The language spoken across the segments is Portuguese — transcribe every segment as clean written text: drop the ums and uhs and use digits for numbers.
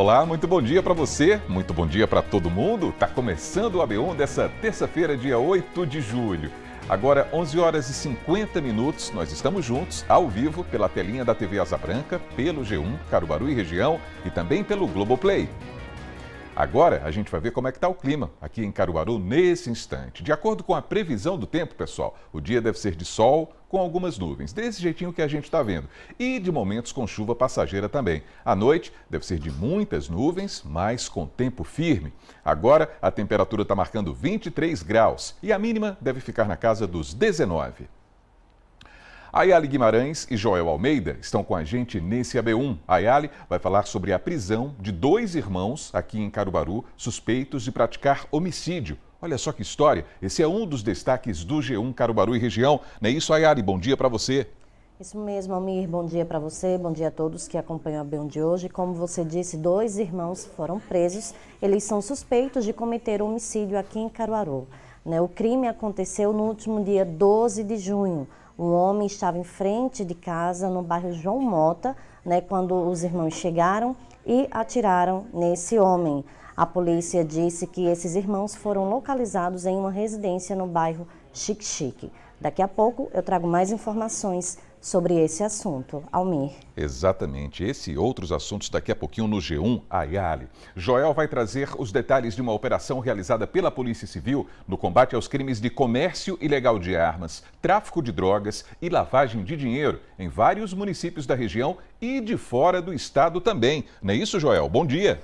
Olá, muito bom dia para você, muito bom dia para todo mundo. Tá começando o AB1 dessa terça-feira, dia 8 de julho. Agora, 11 horas e 50 minutos, nós estamos juntos, ao vivo, pela telinha da TV Asa Branca, pelo G1, Caruaru e região e também pelo Globoplay. Agora a gente vai ver como é que está o clima aqui em Caruaru nesse instante. De acordo com a previsão do tempo, pessoal, o dia deve ser de sol com algumas nuvens, desse jeitinho que a gente está vendo. E de momentos com chuva passageira também. À noite deve ser de muitas nuvens, mas com tempo firme. Agora a temperatura está marcando 23 graus e a mínima deve ficar na casa dos 19. Ayali Guimarães e Joel Almeida estão com a gente nesse AB1. A Ayali vai falar sobre a prisão de 2 irmãos aqui em Caruaru, suspeitos de praticar homicídio. Olha só que história, esse é um dos destaques do G1 Caruaru e região. Não é isso, Ayali? Bom dia para você. Isso mesmo, Almir. Bom dia para você, bom dia a todos que acompanham o AB1 de hoje. Como você disse, 2 irmãos foram presos. Eles são suspeitos de cometer homicídio aqui em Caruaru. O crime aconteceu no último dia 12 de junho. Um homem estava em frente de casa, no bairro João Mota, quando os irmãos chegaram e atiraram nesse homem. A polícia disse que esses irmãos foram localizados em uma residência no bairro Xique-Xique. Daqui a pouco eu trago mais informações sobre esse assunto. Almir. Exatamente. Esse e outros assuntos daqui a pouquinho no G1, Ayali. Joel vai trazer os detalhes de uma operação realizada pela Polícia Civil no combate aos crimes de comércio ilegal de armas, tráfico de drogas e lavagem de dinheiro em vários municípios da região e de fora do estado também. Não é isso, Joel? Bom dia.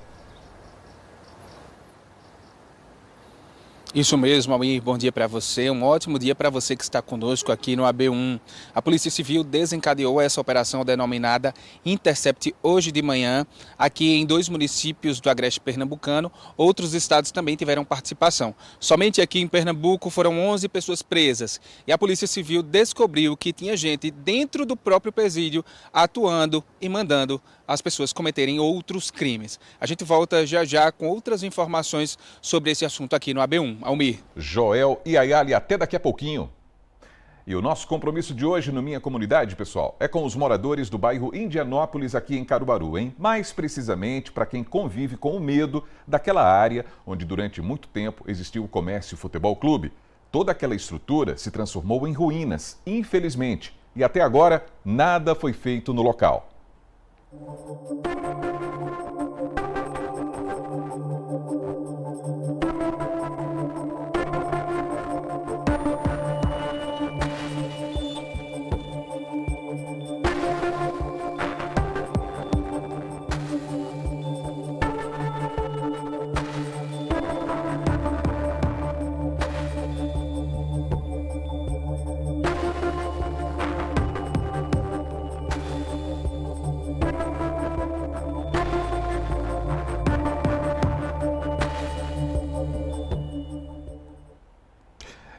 Isso mesmo, Almir. Bom dia para você. Um ótimo dia para você que está conosco aqui no AB1. A Polícia Civil desencadeou essa operação denominada Intercept hoje de manhã, aqui em 2 municípios do Agreste Pernambucano. Outros estados também tiveram participação. Somente aqui em Pernambuco foram 11 pessoas presas. E a Polícia Civil descobriu que tinha gente dentro do próprio presídio atuando e mandando as pessoas cometerem outros crimes. A gente volta já já com outras informações sobre esse assunto aqui no AB1. Almir. Joel e Ayali, até daqui a pouquinho. E o nosso compromisso de hoje no Minha Comunidade, pessoal, é com os moradores do bairro Indianópolis aqui em Caruaru, hein? Mais precisamente para quem convive com o medo daquela área onde durante muito tempo existiu o Comércio Futebol Clube. Toda aquela estrutura se transformou em ruínas, infelizmente. E até agora, nada foi feito no local.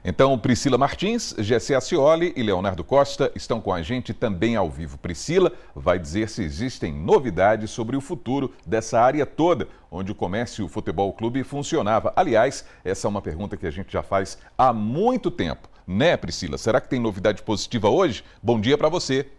Então, Priscila Martins, Gessé Acioli e Leonardo Costa estão com a gente também ao vivo. Priscila vai dizer se existem novidades sobre o futuro dessa área toda, onde o Comércio Futebol Clube funcionava. Aliás, essa é uma pergunta que a gente já faz há muito tempo, né, Priscila? Será que tem novidade positiva hoje? Bom dia para você.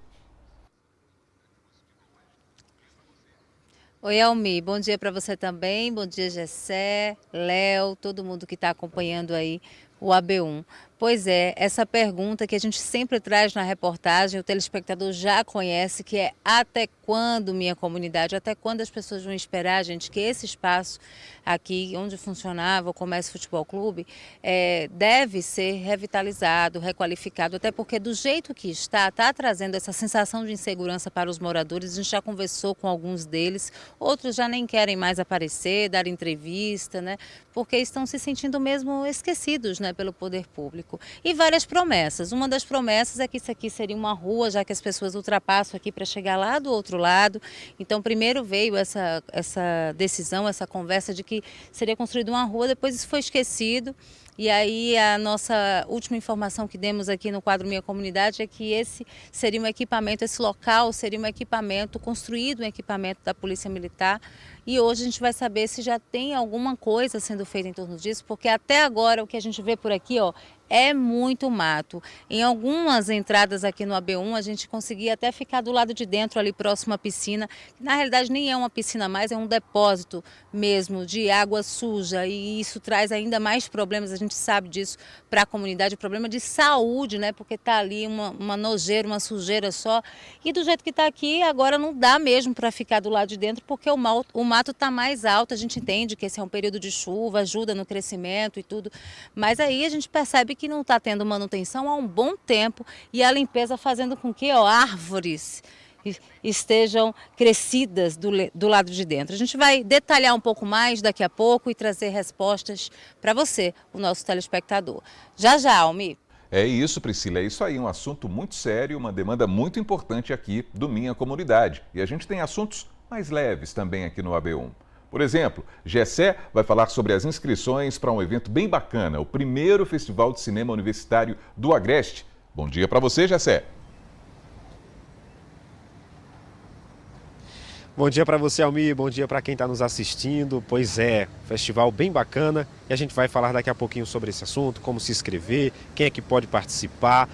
Oi, Almir, bom dia para você também, bom dia Gessé, Léo, todo mundo que está acompanhando aí o AB1. Pois é, essa pergunta que a gente sempre traz na reportagem, o telespectador já conhece, que é até quando, minha comunidade, até quando as pessoas vão esperar, gente, que esse espaço aqui onde funcionava o Comércio Futebol Clube deve ser revitalizado, requalificado, até porque do jeito que está trazendo essa sensação de insegurança para os moradores. A gente já conversou com alguns deles, outros já nem querem mais aparecer, dar entrevista, porque estão se sentindo mesmo esquecidos, pelo poder público. E várias promessas. Uma das promessas é que isso aqui seria uma rua, já que as pessoas ultrapassam aqui para chegar lá do outro lado. Então, primeiro veio essa decisão, essa conversa de que seria construída uma rua, depois isso foi esquecido. E aí a nossa última informação que demos aqui no quadro Minha Comunidade é que esse seria um equipamento, esse local seria um equipamento, construído um equipamento da Polícia Militar. E hoje a gente vai saber se já tem alguma coisa sendo feita em torno disso, porque até agora o que a gente vê por aqui, é muito mato. Em algumas entradas aqui no AB1, a gente conseguia até ficar do lado de dentro, ali próximo à piscina. Na realidade, nem é uma piscina mais, é um depósito mesmo de água suja. E isso traz ainda mais problemas, a gente sabe disso, para a comunidade. Problema de saúde, né? Porque está ali uma nojeira, uma sujeira só. E do jeito que está aqui, agora não dá mesmo para ficar do lado de dentro, porque o mato está mais alto. A gente entende que esse é um período de chuva, ajuda no crescimento e tudo. Mas aí a gente percebe que não está tendo manutenção há um bom tempo e a limpeza fazendo com que árvores estejam crescidas do lado de dentro. A gente vai detalhar um pouco mais daqui a pouco e trazer respostas para você, o nosso telespectador. Já, Almir. É isso, Priscila, é isso aí, um assunto muito sério, uma demanda muito importante aqui do Minha Comunidade. E a gente tem assuntos mais leves também aqui no AB1. Por exemplo, Gessé vai falar sobre as inscrições para um evento bem bacana, o primeiro Festival de Cinema Universitário do Agreste. Bom dia para você, Gessé. Bom dia para você, Almir, bom dia para quem está nos assistindo. Pois é, festival bem bacana e a gente vai falar daqui a pouquinho sobre esse assunto, como se inscrever, quem é que pode participar.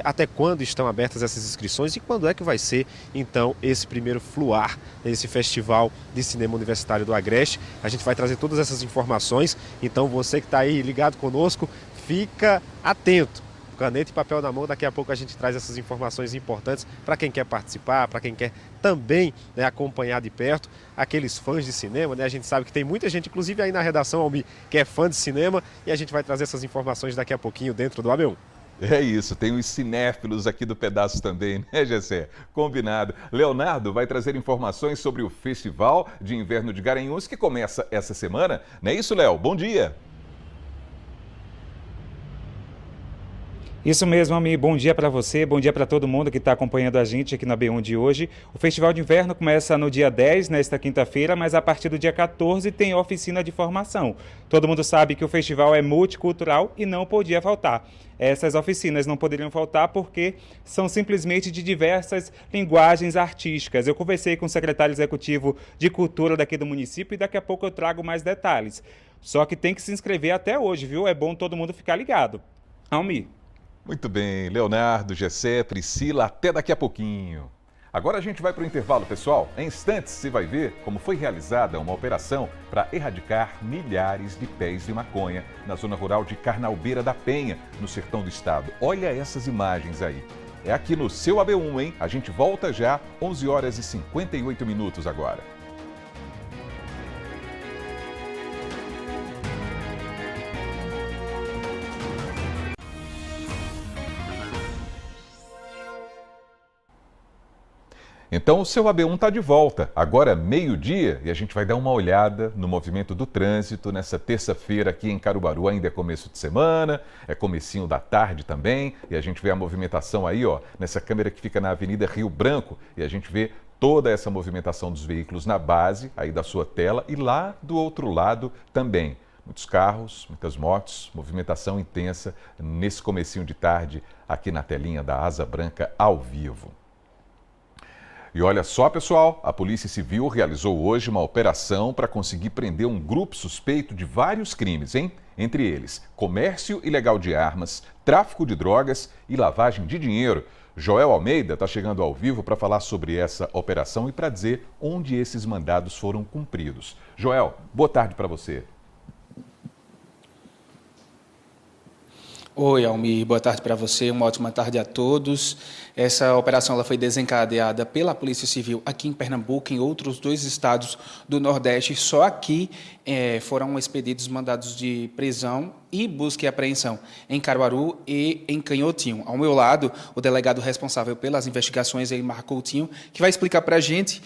Até quando estão abertas essas inscrições e quando é que vai ser, então, esse primeiro FLUAR, esse Festival de Cinema Universitário do Agreste. A gente vai trazer todas essas informações, então você que está aí ligado conosco, fica atento. Caneta e papel na mão, daqui a pouco a gente traz essas informações importantes para quem quer participar, para quem quer também, né, acompanhar de perto aqueles fãs de cinema, né? A gente sabe que tem muita gente, inclusive aí na redação, Almir, que é fã de cinema, e a gente vai trazer essas informações daqui a pouquinho dentro do AB1. É isso, tem os cinéfilos aqui do pedaço também, né, Gessé? Combinado. Leonardo vai trazer informações sobre o Festival de Inverno de Garanhuns, que começa essa semana. Não é isso, Léo? Bom dia. Isso mesmo, Almir. Bom dia para você, bom dia para todo mundo que está acompanhando a gente aqui na B1 de hoje. O Festival de Inverno começa no dia 10, nesta quinta-feira, mas a partir do dia 14 tem oficina de formação. Todo mundo sabe que o festival é multicultural e não podia faltar. Essas oficinas não poderiam faltar porque são simplesmente de diversas linguagens artísticas. Eu conversei com o secretário executivo de Cultura daqui do município e daqui a pouco eu trago mais detalhes. Só que tem que se inscrever até hoje, viu? É bom todo mundo ficar ligado. Almir. Muito bem, Leonardo, Gessé, Priscila, até daqui a pouquinho. Agora a gente vai para o intervalo, pessoal. Em instantes você vai ver como foi realizada uma operação para erradicar milhares de pés de maconha na zona rural de Carnalbeira da Penha, no sertão do estado. Olha essas imagens aí. É aqui no seu AB1, hein? A gente volta já, 11 horas e 58 minutos agora. Então o seu AB1 está de volta, agora meio-dia, e a gente vai dar uma olhada no movimento do trânsito nessa terça-feira aqui em Caruaru. Ainda é começo de semana, é comecinho da tarde também, e a gente vê a movimentação aí, ó, nessa câmera que fica na Avenida Rio Branco, e a gente vê toda essa movimentação dos veículos na base aí da sua tela e lá do outro lado também. Muitos carros, muitas motos, movimentação intensa nesse comecinho de tarde aqui na telinha da Asa Branca ao vivo. E olha só, pessoal, a Polícia Civil realizou hoje uma operação para conseguir prender um grupo suspeito de vários crimes, hein? Entre eles, comércio ilegal de armas, tráfico de drogas e lavagem de dinheiro. Joel Almeida está chegando ao vivo para falar sobre essa operação e para dizer onde esses mandados foram cumpridos. Joel, boa tarde para você. Oi, Almir, boa tarde para você, uma ótima tarde a todos. Essa operação ela foi desencadeada pela Polícia Civil aqui em Pernambuco, em outros 2 estados do Nordeste. Só aqui foram expedidos mandados de prisão e busca e apreensão em Caruaru e em Canhotinho. Ao meu lado, o delegado responsável pelas investigações, Eimar Coutinho, que vai explicar para a gente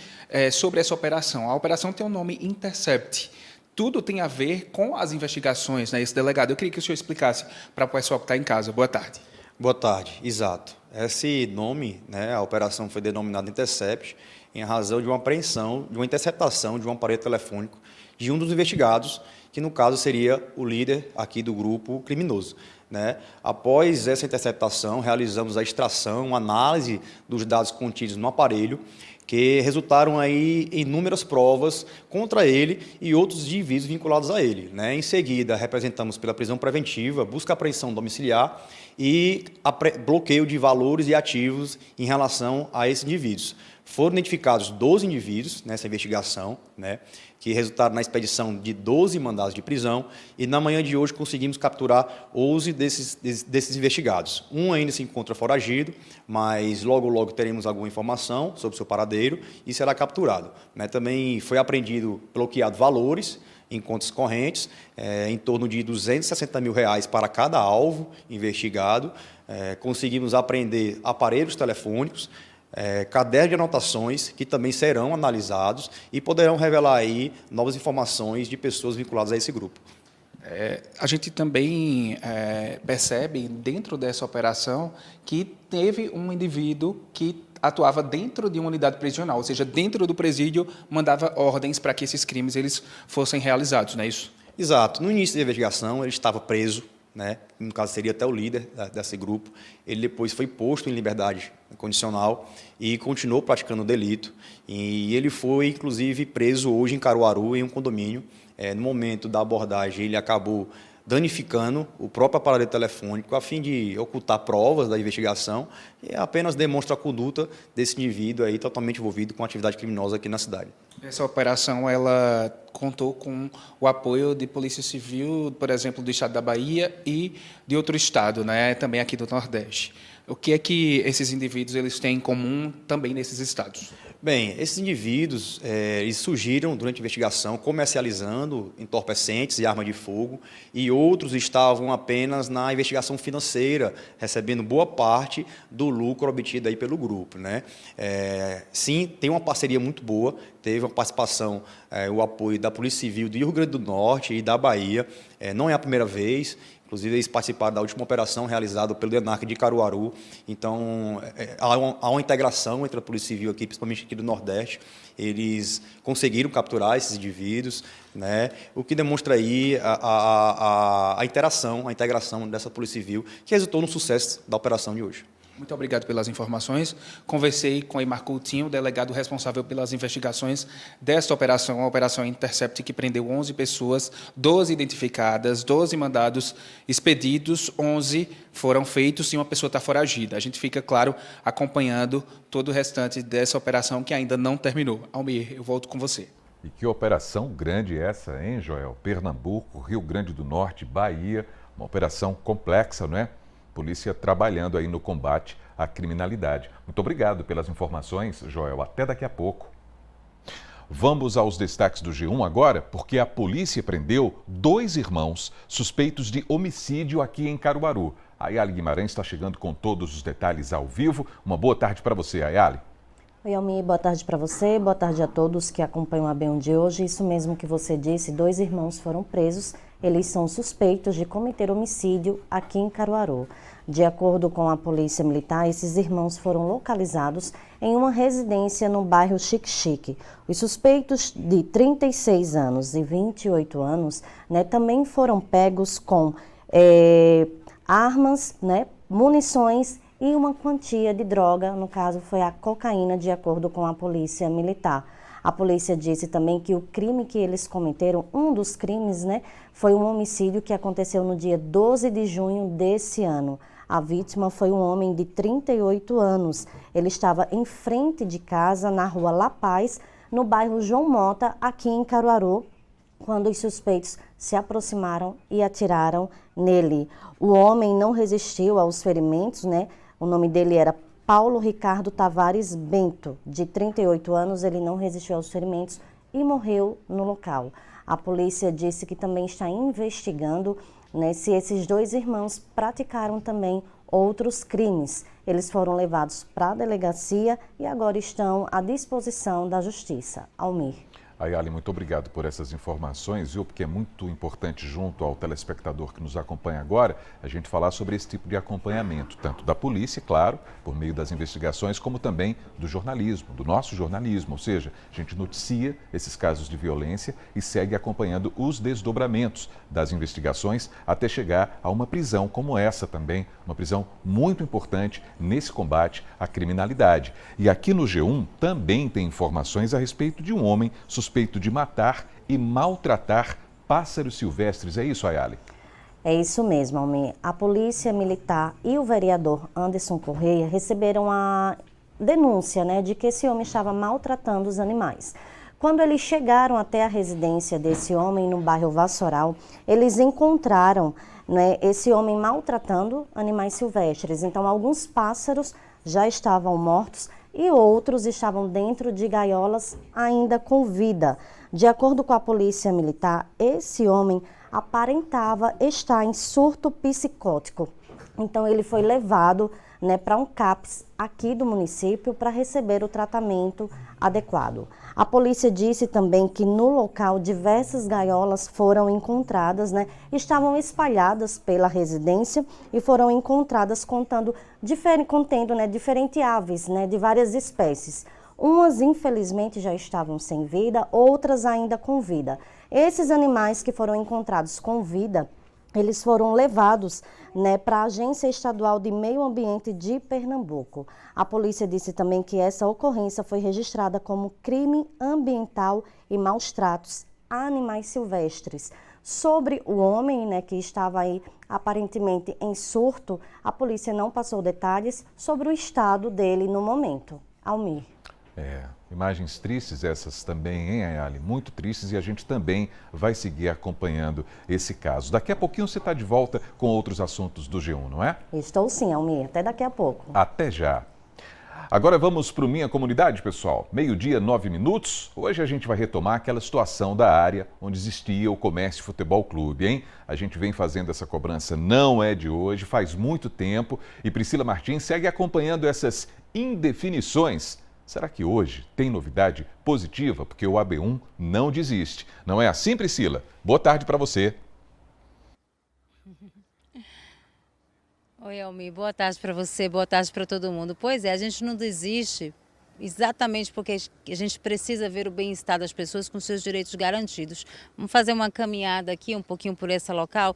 sobre essa operação. A operação tem o nome Intercept. Tudo tem a ver com as investigações, né, esse delegado. Eu queria que o senhor explicasse para o pessoal que está em casa. Boa tarde. Boa tarde, exato. Esse nome, né, a operação foi denominada Intercept em razão de uma apreensão, de uma interceptação de um aparelho telefônico de um dos investigados, que no caso seria o líder aqui do grupo criminoso. Né? Após essa interceptação, realizamos a extração, uma análise dos dados contidos no aparelho, que resultaram aí em inúmeras provas contra ele e outros indivíduos vinculados a ele, né? Em seguida, representamos pela prisão preventiva, busca apreensão domiciliar e bloqueio de valores e ativos em relação a esses indivíduos. Foram identificados 12 indivíduos nessa investigação, né, que resultaram na expedição de 12 mandados de prisão, e na manhã de hoje conseguimos capturar 11 desses investigados. Um ainda se encontra foragido, mas logo teremos alguma informação sobre o seu paradeiro e será capturado, né. Também foi apreendido, bloqueado valores em contas correntes, em torno de R$260 mil para cada alvo investigado. Conseguimos apreender aparelhos telefônicos, cadernos de anotações que também serão analisados e poderão revelar aí novas informações de pessoas vinculadas a esse grupo. A gente também percebe dentro dessa operação que teve um indivíduo que atuava dentro de uma unidade prisional, ou seja, dentro do presídio, mandava ordens para que esses crimes eles fossem realizados, não é isso? Exato. No início da investigação, ele estava preso, né? No caso seria até o líder desse grupo. Ele depois foi posto em liberdade condicional e continuou praticando o delito. E ele foi, inclusive, preso hoje em Caruaru, em um condomínio. No momento da abordagem, ele acabou danificando o próprio aparelho telefônico a fim de ocultar provas da investigação e apenas demonstra a conduta desse indivíduo aí totalmente envolvido com atividade criminosa aqui na cidade. Essa operação ela contou com o apoio de Polícia Civil, por exemplo, do estado da Bahia e de outro estado, né, também aqui do Nordeste. O que é que esses indivíduos eles têm em comum também nesses estados? Bem, esses indivíduos eles surgiram durante a investigação comercializando entorpecentes e armas de fogo, e outros estavam apenas na investigação financeira, recebendo boa parte do lucro obtido aí pelo grupo, né? Sim, tem uma parceria muito boa, teve uma participação, o apoio da Polícia Civil do Rio Grande do Norte e da Bahia, não é a primeira vez. Inclusive, eles participaram da última operação realizada pelo DENARC de Caruaru. Então, há uma integração entre a Polícia Civil aqui, principalmente aqui do Nordeste. Eles conseguiram capturar esses indivíduos, né? O que demonstra aí a integração dessa Polícia Civil, que resultou no sucesso da operação de hoje. Muito obrigado pelas informações. Conversei com Eymar Coutinho, delegado responsável pelas investigações desta operação, a Operação Intercept, que prendeu 11 pessoas, 12 identificadas, 12 mandados expedidos, 11 foram feitos e uma pessoa está foragida. A gente fica, claro, acompanhando todo o restante dessa operação que ainda não terminou. Almir, eu volto com você. E que operação grande essa, hein, Joel? Pernambuco, Rio Grande do Norte, Bahia, uma operação complexa, não é? Polícia trabalhando aí no combate à criminalidade. Muito obrigado pelas informações, Joel. Até daqui a pouco. Vamos aos destaques do G1 agora, porque a polícia prendeu 2 irmãos suspeitos de homicídio aqui em Caruaru. A Ayali Guimarães está chegando com todos os detalhes ao vivo. Uma boa tarde para você, Ayali. Oi, Almir, boa tarde para você, boa tarde a todos que acompanham a B1 de hoje. Isso mesmo que você disse, 2 irmãos foram presos. Eles são suspeitos de cometer homicídio aqui em Caruaru. De acordo com a Polícia Militar, esses irmãos foram localizados em uma residência no bairro Xique-Xique. Os suspeitos de 36 anos e 28 anos, né, também foram pegos com armas, né, munições e uma quantia de droga, no caso foi a cocaína, de acordo com a Polícia Militar. A polícia disse também que o crime que eles cometeram, um dos crimes, né, foi um homicídio que aconteceu no dia 12 de junho desse ano. A vítima foi um homem de 38 anos. Ele estava em frente de casa, na rua La Paz, no bairro João Mota, aqui em Caruaru, quando os suspeitos se aproximaram e atiraram nele. O homem não resistiu aos ferimentos, né? O nome dele era Paulo Ricardo Tavares Bento, de 38 anos. Ele não resistiu aos ferimentos e morreu no local. A polícia disse que também está investigando, né, se esses 2 irmãos praticaram também outros crimes. Eles foram levados para a delegacia e agora estão à disposição da Justiça. Almir. Ayali, muito obrigado por essas informações, viu? Porque é muito importante, junto ao telespectador que nos acompanha agora, a gente falar sobre esse tipo de acompanhamento, tanto da polícia, claro, por meio das investigações, como também do jornalismo, do nosso jornalismo. Ou seja, a gente noticia esses casos de violência e segue acompanhando os desdobramentos das investigações até chegar a uma prisão como essa também, uma prisão muito importante nesse combate à criminalidade. E aqui no G1 também tem informações a respeito de um homem suspeito de matar e maltratar pássaros silvestres. É isso, Ayali? É isso mesmo, Almir. A Polícia Militar e o vereador Anderson Correia receberam a denúncia, de que esse homem estava maltratando os animais. Quando eles chegaram até a residência desse homem no bairro Vassoural, eles encontraram esse homem maltratando animais silvestres. Então, alguns pássaros já estavam mortos e outros estavam dentro de gaiolas ainda com vida. De acordo com a Polícia Militar, esse homem aparentava estar em surto psicótico. Então, ele foi levado para um CAPS aqui do município para receber o tratamento adequado. A polícia disse também que no local diversas gaiolas foram encontradas, estavam espalhadas pela residência e foram encontradas contendo diferentes aves, de várias espécies. Umas, infelizmente, já estavam sem vida, outras ainda com vida. Esses animais que foram encontrados com vida, eles foram levados para a Agência Estadual de Meio Ambiente de Pernambuco. A polícia disse também que essa ocorrência foi registrada como crime ambiental e maus tratos a animais silvestres. Sobre o homem, que estava aí aparentemente em surto, a polícia não passou detalhes sobre o estado dele no momento. Almir. Imagens tristes essas também, hein, Ayali? Muito tristes, e a gente também vai seguir acompanhando esse caso. Daqui a pouquinho você está de volta com outros assuntos do G1, não é? Estou sim, Almir. Até daqui a pouco. Até já. Agora vamos para o Minha Comunidade, pessoal. 12h09. Hoje a gente vai retomar aquela situação da área onde existia o Comércio Futebol Clube, hein? A gente vem fazendo essa cobrança, não é de hoje, faz muito tempo. E Priscila Martins segue acompanhando essas indefinições. Será que hoje tem novidade positiva? Porque o AB1 não desiste. Não é assim, Priscila? Boa tarde para você. Oi, Almir. Boa tarde para você, boa tarde para todo mundo. Pois é, a gente não desiste exatamente porque a gente precisa ver o bem-estar das pessoas com seus direitos garantidos. Vamos fazer uma caminhada aqui um pouquinho por esse local.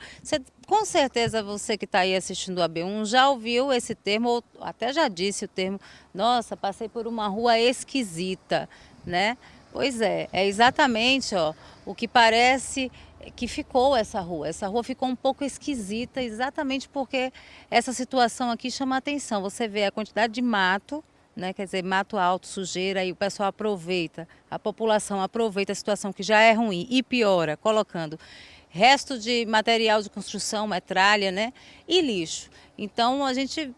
Com certeza você que está aí assistindo o AB1 já ouviu esse termo, ou até já disse o termo, nossa, passei por uma rua esquisita, né? Pois é exatamente o que parece que ficou essa rua. Essa rua ficou um pouco esquisita exatamente porque essa situação aqui chama a atenção. Você vê a quantidade de mato, quer dizer, mato alto, sujeira, e o pessoal aproveita, a população aproveita a situação que já é ruim e piora, colocando resto de material de construção, metralha, e lixo. Então a gente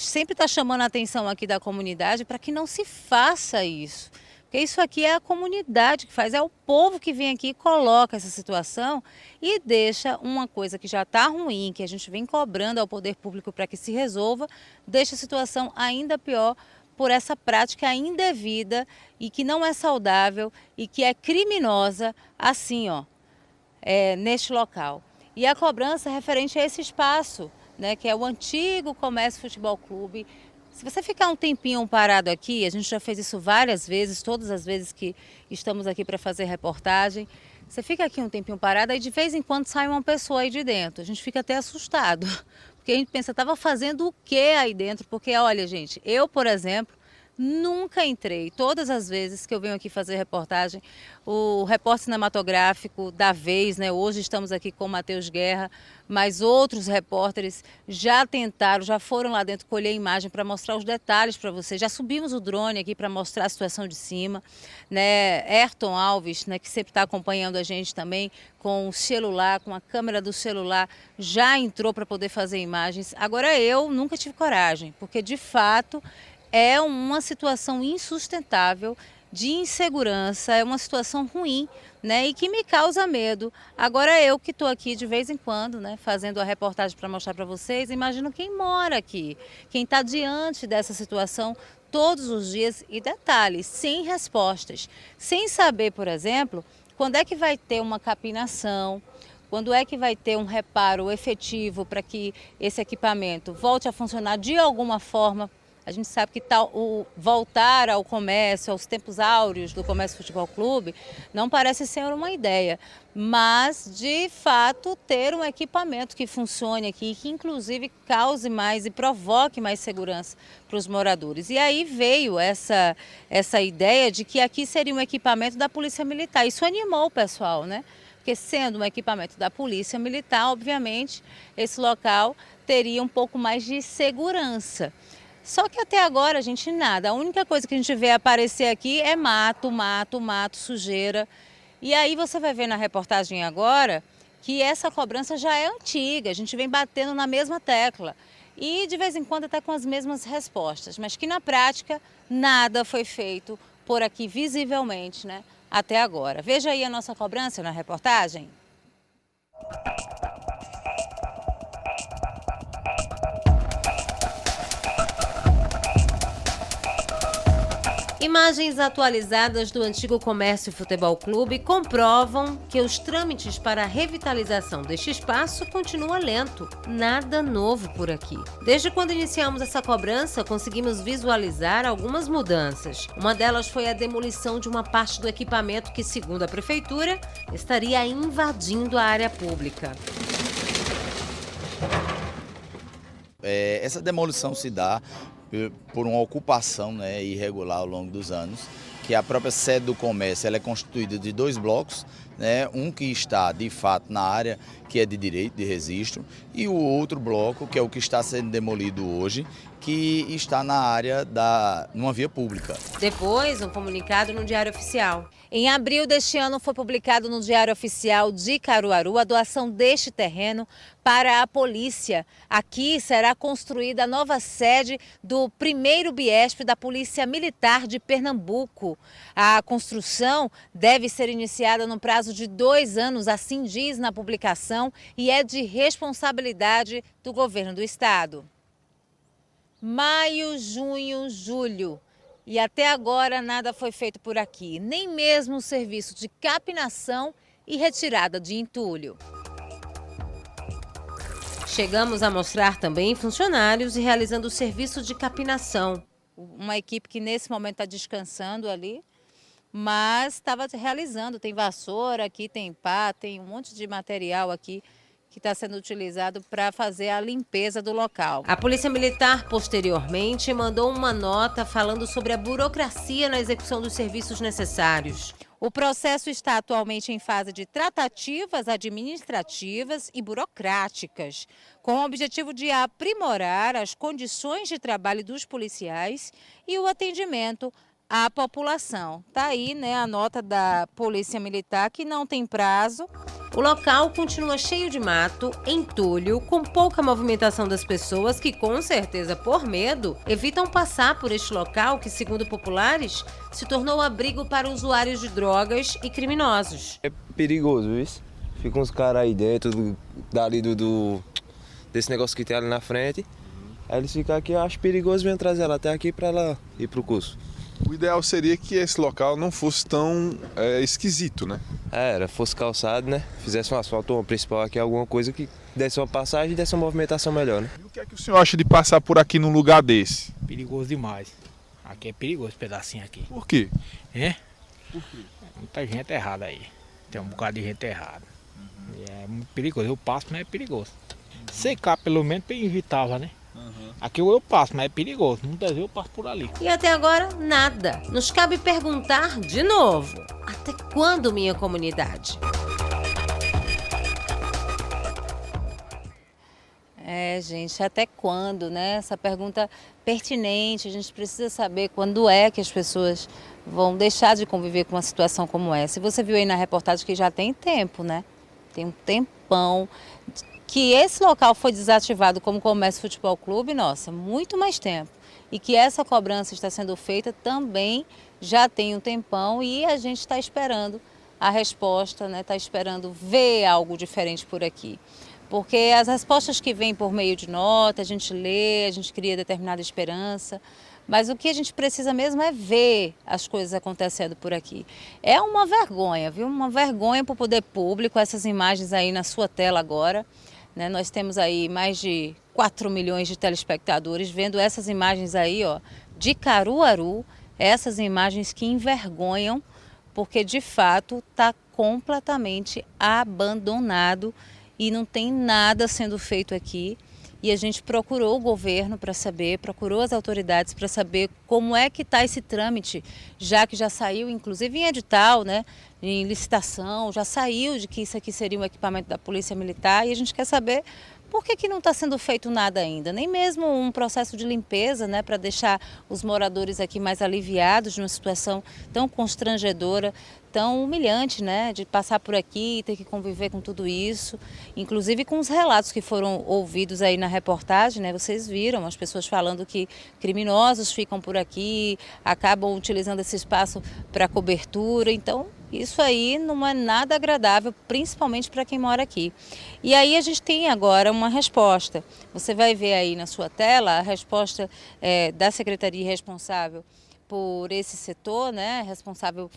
sempre está chamando a atenção aqui da comunidade para que não se faça isso. Porque isso aqui é a comunidade que faz, é o povo que vem aqui e coloca essa situação e deixa uma coisa que já está ruim, que a gente vem cobrando ao poder público para que se resolva, deixa a situação ainda pior por essa prática indevida e que não é saudável e que é criminosa, assim, neste local. E a cobrança é referente a esse espaço, que é o antigo Comércio Futebol Clube. Se você ficar um tempinho parado aqui, a gente já fez isso várias vezes, todas as vezes que estamos aqui para fazer reportagem, você fica aqui um tempinho parado e de vez em quando sai uma pessoa aí de dentro. A gente fica até assustado, porque a gente pensa, estava fazendo o que aí dentro? Porque, olha, gente, eu, por exemplo, nunca entrei. Todas as vezes que eu venho aqui fazer reportagem, o repórter cinematográfico da vez, hoje estamos aqui com o Matheus Guerra, mas outros repórteres já tentaram, já foram lá dentro colher imagem para mostrar os detalhes para vocês. Já subimos o drone aqui para mostrar a situação de cima, Ayrton Alves, que sempre está acompanhando a gente também com o celular, com a câmera do celular, já entrou para poder fazer imagens. Agora eu nunca tive coragem, porque de fato é uma situação insustentável, de insegurança, é uma situação ruim, e que me causa medo. Agora eu que estou aqui de vez em quando, fazendo a reportagem para mostrar para vocês, imagino quem mora aqui, quem está diante dessa situação todos os dias e detalhe, sem respostas, sem saber, por exemplo, quando é que vai ter uma capinação, quando é que vai ter um reparo efetivo para que esse equipamento volte a funcionar de alguma forma. A gente sabe que voltar ao comércio, aos tempos áureos do Comércio Futebol Clube, não parece ser uma ideia, mas de fato ter um equipamento que funcione aqui, que inclusive cause mais e provoque mais segurança para os moradores. E aí veio essa ideia de que aqui seria um equipamento da Polícia Militar. Isso animou o pessoal, né? Porque sendo um equipamento da Polícia Militar, obviamente, esse local teria um pouco mais de segurança. Só que até agora, gente, nada. A única coisa que a gente vê aparecer aqui é mato, sujeira. E aí você vai ver na reportagem agora que essa cobrança já é antiga. A gente vem batendo na mesma tecla. E de vez em quando até com as mesmas respostas. Mas que na prática nada foi feito por aqui visivelmente, né? Até agora. Veja aí a nossa cobrança na reportagem. Imagens atualizadas do antigo Comércio Futebol Clube comprovam que os trâmites para a revitalização deste espaço continuam lento. Nada novo por aqui. Desde quando iniciamos essa cobrança, conseguimos visualizar algumas mudanças. Uma delas foi a demolição de uma parte do equipamento que, segundo a Prefeitura, estaria invadindo a área pública. Essa demolição se dá por uma ocupação, né, irregular ao longo dos anos, que a própria sede do comércio ela é constituída de 2 blocos, né, um que está de fato na área que é de direito de registro e o outro bloco que é o que está sendo demolido hoje, que está na área numa via pública. Depois, um comunicado no Diário Oficial. Em abril deste ano foi publicado no Diário Oficial de Caruaru a doação deste terreno para a polícia. Aqui será construída a nova sede do primeiro BIESP da Polícia Militar de Pernambuco. A construção deve ser iniciada no prazo de 2 anos, assim diz na publicação, e é de responsabilidade do governo do estado. Maio, junho, julho. E até agora nada foi feito por aqui, nem mesmo o serviço de capinação e retirada de entulho. Chegamos a mostrar também funcionários realizando o serviço de capinação. Uma equipe que nesse momento está descansando ali, mas estava realizando. Tem vassoura aqui, tem pá, tem um monte de material aqui que está sendo utilizado para fazer a limpeza do local. A Polícia Militar, posteriormente, mandou uma nota falando sobre a burocracia na execução dos serviços necessários. O processo está atualmente em fase de tratativas administrativas e burocráticas, com o objetivo de aprimorar as condições de trabalho dos policiais e o atendimento à população. Está aí, né, a nota da Polícia Militar, que não tem prazo. O local continua cheio de mato, entulho, com pouca movimentação das pessoas que, com certeza por medo, evitam passar por este local que, segundo populares, se tornou abrigo para usuários de drogas e criminosos. É perigoso, isso. Ficam uns caras aí dentro, dali desse negócio que tem ali na frente. Aí eles ficam aqui, eu acho perigoso mesmo trazer ela até aqui para ela ir pro curso. O ideal seria que esse local não fosse tão esquisito, né? Fosse calçado, né? Fizesse um asfalto, uma principal aqui, alguma coisa que desse uma passagem e desse uma movimentação melhor, né? E o que é que o senhor acha de passar por aqui num lugar desse? Perigoso demais. Aqui é perigoso esse pedacinho aqui. Por quê? Por quê? Muita gente errada aí. Tem um bocado de gente errada. E é muito perigoso. Eu passo, mas é perigoso. Secar pelo menos evitava, né? Aqui eu passo, mas é perigoso. Muitas vezes eu passo por ali. E até agora, nada. Nos cabe perguntar de novo: até quando, minha comunidade? Gente, até quando, né? Essa pergunta pertinente. A gente precisa saber quando é que as pessoas vão deixar de conviver com uma situação como essa. E você viu aí na reportagem que já tem tempo, né? Tem um tempão que esse local foi desativado como Comércio Futebol Clube, nossa, muito mais tempo. E que essa cobrança está sendo feita também já tem um tempão e a gente está esperando a resposta, né? Está esperando ver algo diferente por aqui. Porque as respostas que vêm por meio de nota, a gente lê, a gente cria determinada esperança, Mas o que a gente precisa mesmo é ver as coisas acontecendo por aqui. É uma vergonha, viu? Uma vergonha para o poder público, essas imagens aí na sua tela agora. Né? Nós temos aí mais de 4 milhões de telespectadores vendo essas imagens aí, ó, de Caruaru, essas imagens que envergonham, porque de fato está completamente abandonado e não tem nada sendo feito aqui. E a gente procurou o governo para saber, procurou as autoridades para saber como é que está esse trâmite, já que já saiu, inclusive em edital, né, em licitação, já saiu de que isso aqui seria um equipamento da Polícia Militar, e a gente quer saber por que não está sendo feito nada ainda, nem mesmo um processo de limpeza, né, para deixar os moradores aqui mais aliviados de uma situação tão constrangedora, tão humilhante, né, de passar por aqui e ter que conviver com tudo isso, inclusive com os relatos que foram ouvidos aí na reportagem, né, vocês viram as pessoas falando que criminosos ficam por aqui, acabam utilizando esse espaço para cobertura, então isso aí não é nada agradável, principalmente para quem mora aqui. E aí a gente tem agora uma resposta. Você vai ver aí na sua tela a resposta da secretaria responsável por esse setor, né, responsável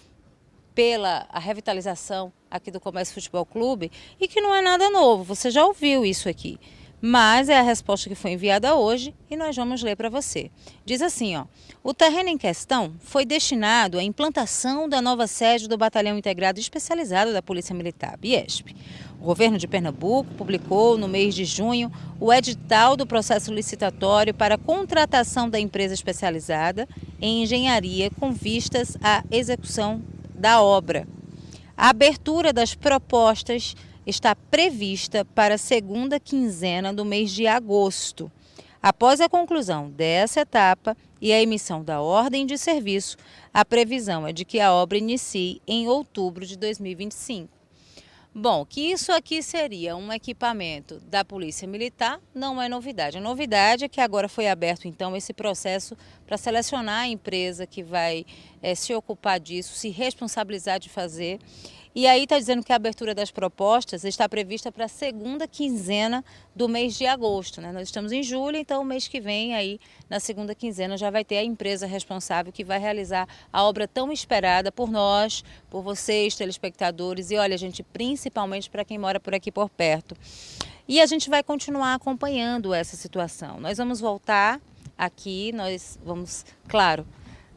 pela revitalização aqui do Comércio Futebol Clube, e que não é nada novo, você já ouviu isso aqui. Mas é a resposta que foi enviada hoje e nós vamos ler para você. Diz assim, ó: o terreno em questão foi destinado à implantação da nova sede do Batalhão Integrado Especializado da Polícia Militar, BIESP. O governo de Pernambuco publicou no mês de junho o edital do processo licitatório para a contratação da empresa especializada em engenharia com vistas à execução da obra. A abertura das propostas está prevista para a segunda quinzena do mês de agosto. Após a conclusão dessa etapa e a emissão da ordem de serviço, a previsão é de que a obra inicie em outubro de 2025. Bom, que isso aqui seria um equipamento da Polícia Militar não é novidade. A novidade é que agora foi aberto então esse processo para selecionar a empresa que vai se ocupar disso, se responsabilizar de fazer. E aí está dizendo que a abertura das propostas está prevista para a segunda quinzena do mês de agosto, né? Nós estamos em julho, então o mês que vem, aí, na segunda quinzena, já vai ter a empresa responsável que vai realizar a obra tão esperada por nós, por vocês, telespectadores, e olha, gente, principalmente para quem mora por aqui por perto. E a gente vai continuar acompanhando essa situação. Nós vamos voltar aqui, nós vamos, claro,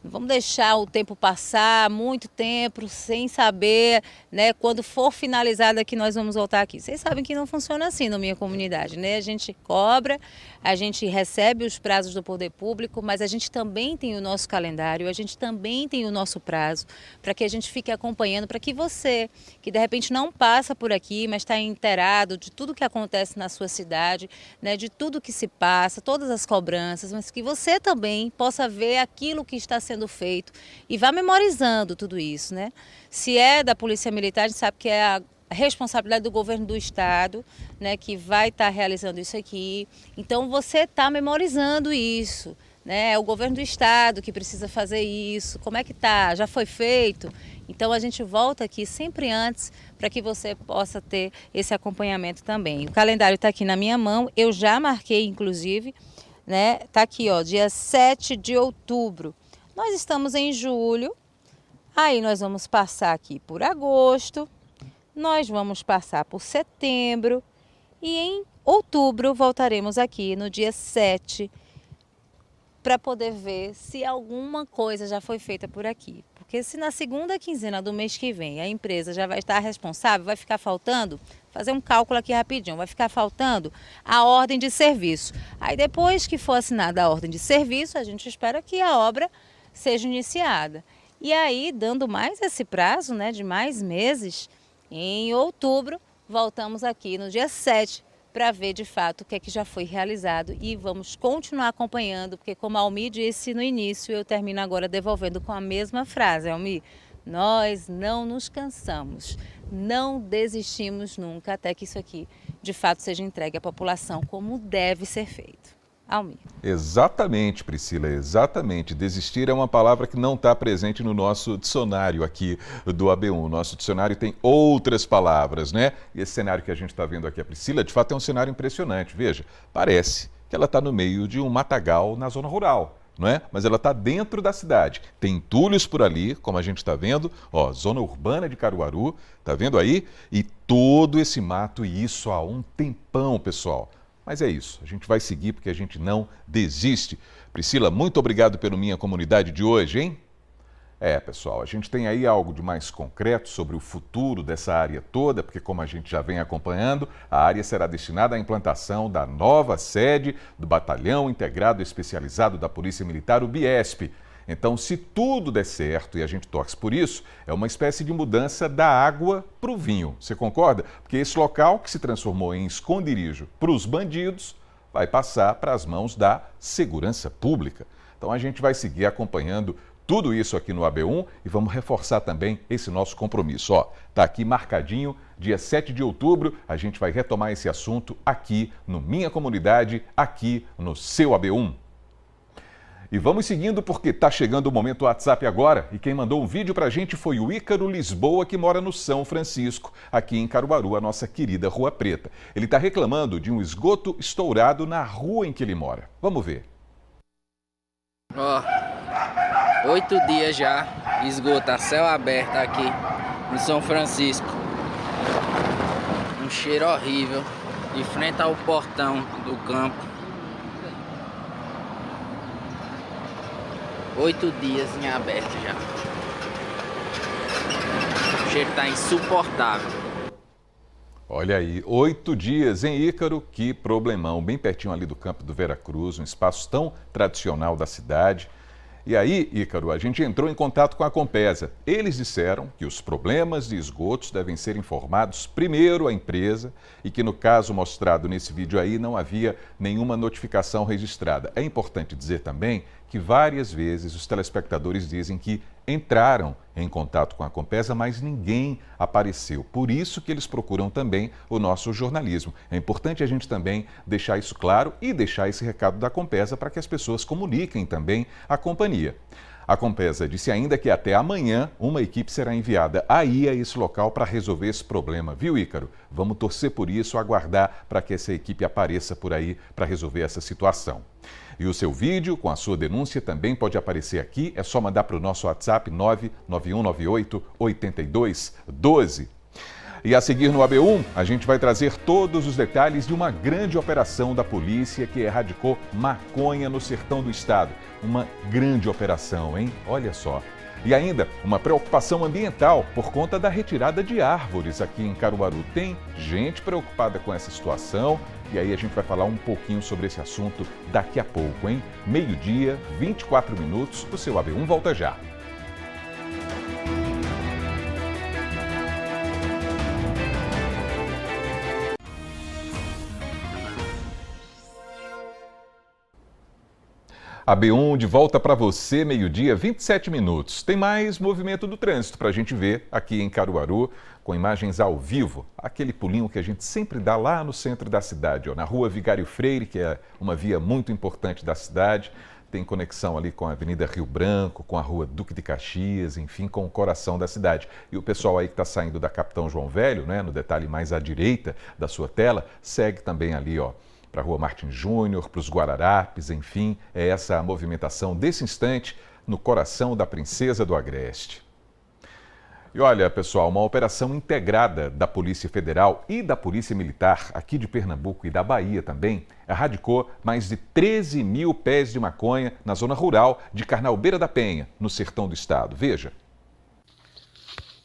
não vamos deixar o tempo passar, muito tempo, sem saber, né, quando for finalizado aqui, nós vamos voltar aqui. Vocês sabem que não funciona assim na minha comunidade, né? A gente cobra, a gente recebe os prazos do poder público, mas a gente também tem o nosso calendário, a gente também tem o nosso prazo, para que a gente fique acompanhando, para que você, que de repente não passa por aqui, mas está inteirado de tudo que acontece na sua cidade, né, de tudo que se passa, todas as cobranças, mas que você também possa ver aquilo que está sendo feito e vá memorizando tudo isso, né? Se é da Polícia Militar, a gente sabe que é a responsabilidade do governo do estado, né, que vai estar realizando isso aqui. Então você está memorizando isso, né? É o governo do estado que precisa fazer isso. Como é que tá? Já foi feito? Então a gente volta aqui sempre antes para que você possa ter esse acompanhamento também. O calendário está aqui na minha mão, eu já marquei inclusive, né? Tá aqui, ó, dia 7 de outubro. Nós estamos em julho, aí nós vamos passar aqui por agosto, nós vamos passar por setembro e em outubro voltaremos aqui no dia 7 para poder ver se alguma coisa já foi feita por aqui. Porque se na segunda quinzena do mês que vem a empresa já vai estar responsável, vai ficar faltando, fazer um cálculo aqui rapidinho, vai ficar faltando a ordem de serviço. Aí depois que for assinada a ordem de serviço, a gente espera que a obra seja iniciada. E aí, dando mais esse prazo, né, de mais meses, em outubro, voltamos aqui no dia 7 para ver de fato o que é que já foi realizado e vamos continuar acompanhando, porque como a Almi disse no início, eu termino agora devolvendo com a mesma frase, Almi, nós não nos cansamos, não desistimos nunca até que isso aqui de fato seja entregue à população como deve ser feito. Almi. Exatamente, Priscila, exatamente. Desistir é uma palavra que não está presente no nosso dicionário aqui do AB1. O nosso dicionário tem outras palavras, né? E esse cenário que a gente está vendo aqui, a Priscila, de fato é um cenário impressionante. Veja, parece que ela está no meio de um matagal na zona rural. não é? Mas ela está dentro da cidade. Tem entulhos por ali, como a gente está vendo, ó, zona urbana de Caruaru, tá vendo aí? E todo esse mato, e isso há um tempão, pessoal. Mas é isso, a gente vai seguir porque a gente não desiste. Priscila, muito obrigado pelo Minha Comunidade de hoje, hein? Pessoal, a gente tem aí algo de mais concreto sobre o futuro dessa área toda, porque como a gente já vem acompanhando, a área será destinada à implantação da nova sede do Batalhão Integrado Especializado da Polícia Militar, o BIESP. Então, se tudo der certo, e a gente torce por isso, é uma espécie de mudança da água para o vinho. Você concorda? Porque esse local que se transformou em esconderijo para os bandidos vai passar para as mãos da segurança pública. Então, a gente vai seguir acompanhando tudo isso aqui no AB1 e vamos reforçar também esse nosso compromisso. Ó, tá aqui marcadinho, dia 7 de outubro, a gente vai retomar esse assunto aqui no Minha Comunidade, aqui no seu AB1. E vamos seguindo porque tá chegando o momento WhatsApp agora e quem mandou um vídeo pra gente foi o Ícaro Lisboa, que mora no São Francisco, aqui em Caruaru, a nossa querida Rua Preta. Ele tá reclamando de um esgoto estourado na rua em que ele mora. Vamos ver. 8 dias já, esgoto a céu aberto aqui no São Francisco. Um cheiro horrível, de frente ao portão do campo. 8 dias em aberto já. O cheiro tá insuportável. Olha aí, 8 dias, hein, Ícaro? Que problemão, bem pertinho ali do campo do Veracruz, um espaço tão tradicional da cidade. E aí, Ícaro, a gente entrou em contato com a Compesa. Eles disseram que os problemas de esgotos devem ser informados primeiro à empresa e que no caso mostrado nesse vídeo aí não havia nenhuma notificação registrada. É importante dizer também que várias vezes os telespectadores dizem que entraram em contato com a Compesa, mas ninguém apareceu. Por isso que eles procuram também o nosso jornalismo. É importante a gente também deixar isso claro e deixar esse recado da Compesa para que as pessoas comuniquem também à companhia. A Compesa disse ainda que até amanhã uma equipe será enviada aí a esse local para resolver esse problema, viu, Ícaro? Vamos torcer por isso, aguardar para que essa equipe apareça por aí para resolver essa situação. E o seu vídeo com a sua denúncia também pode aparecer aqui, é só mandar para o nosso WhatsApp 99198-8212. E a seguir no AB1, a gente vai trazer todos os detalhes de uma grande operação da polícia que erradicou maconha no sertão do estado. Uma grande operação, hein? Olha só. E ainda uma preocupação ambiental por conta da retirada de árvores aqui em Caruaru. Tem gente preocupada com essa situação e aí a gente vai falar um pouquinho sobre esse assunto daqui a pouco, hein? 12h, 24 minutos, o seu AB1 volta já. AB1 de volta para você, 12h, 27 minutos. Tem mais movimento do trânsito para a gente ver aqui em Caruaru, com imagens ao vivo. Aquele pulinho que a gente sempre dá lá no centro da cidade, ó, na rua Vigário Freire, que é uma via muito importante da cidade. Tem conexão ali com a Avenida Rio Branco, com a rua Duque de Caxias, enfim, com o coração da cidade. E o pessoal aí que está saindo da Capitão João Velho, né, no detalhe mais à direita da sua tela, segue também ali, ó, para a Rua Martin Júnior, para os Guararapes, enfim, é essa a movimentação desse instante no coração da Princesa do Agreste. E olha, pessoal, uma operação integrada da Polícia Federal e da Polícia Militar aqui de Pernambuco e da Bahia também erradicou mais de 13 mil pés de maconha na zona rural de Carnalbeira da Penha, no sertão do estado. Veja.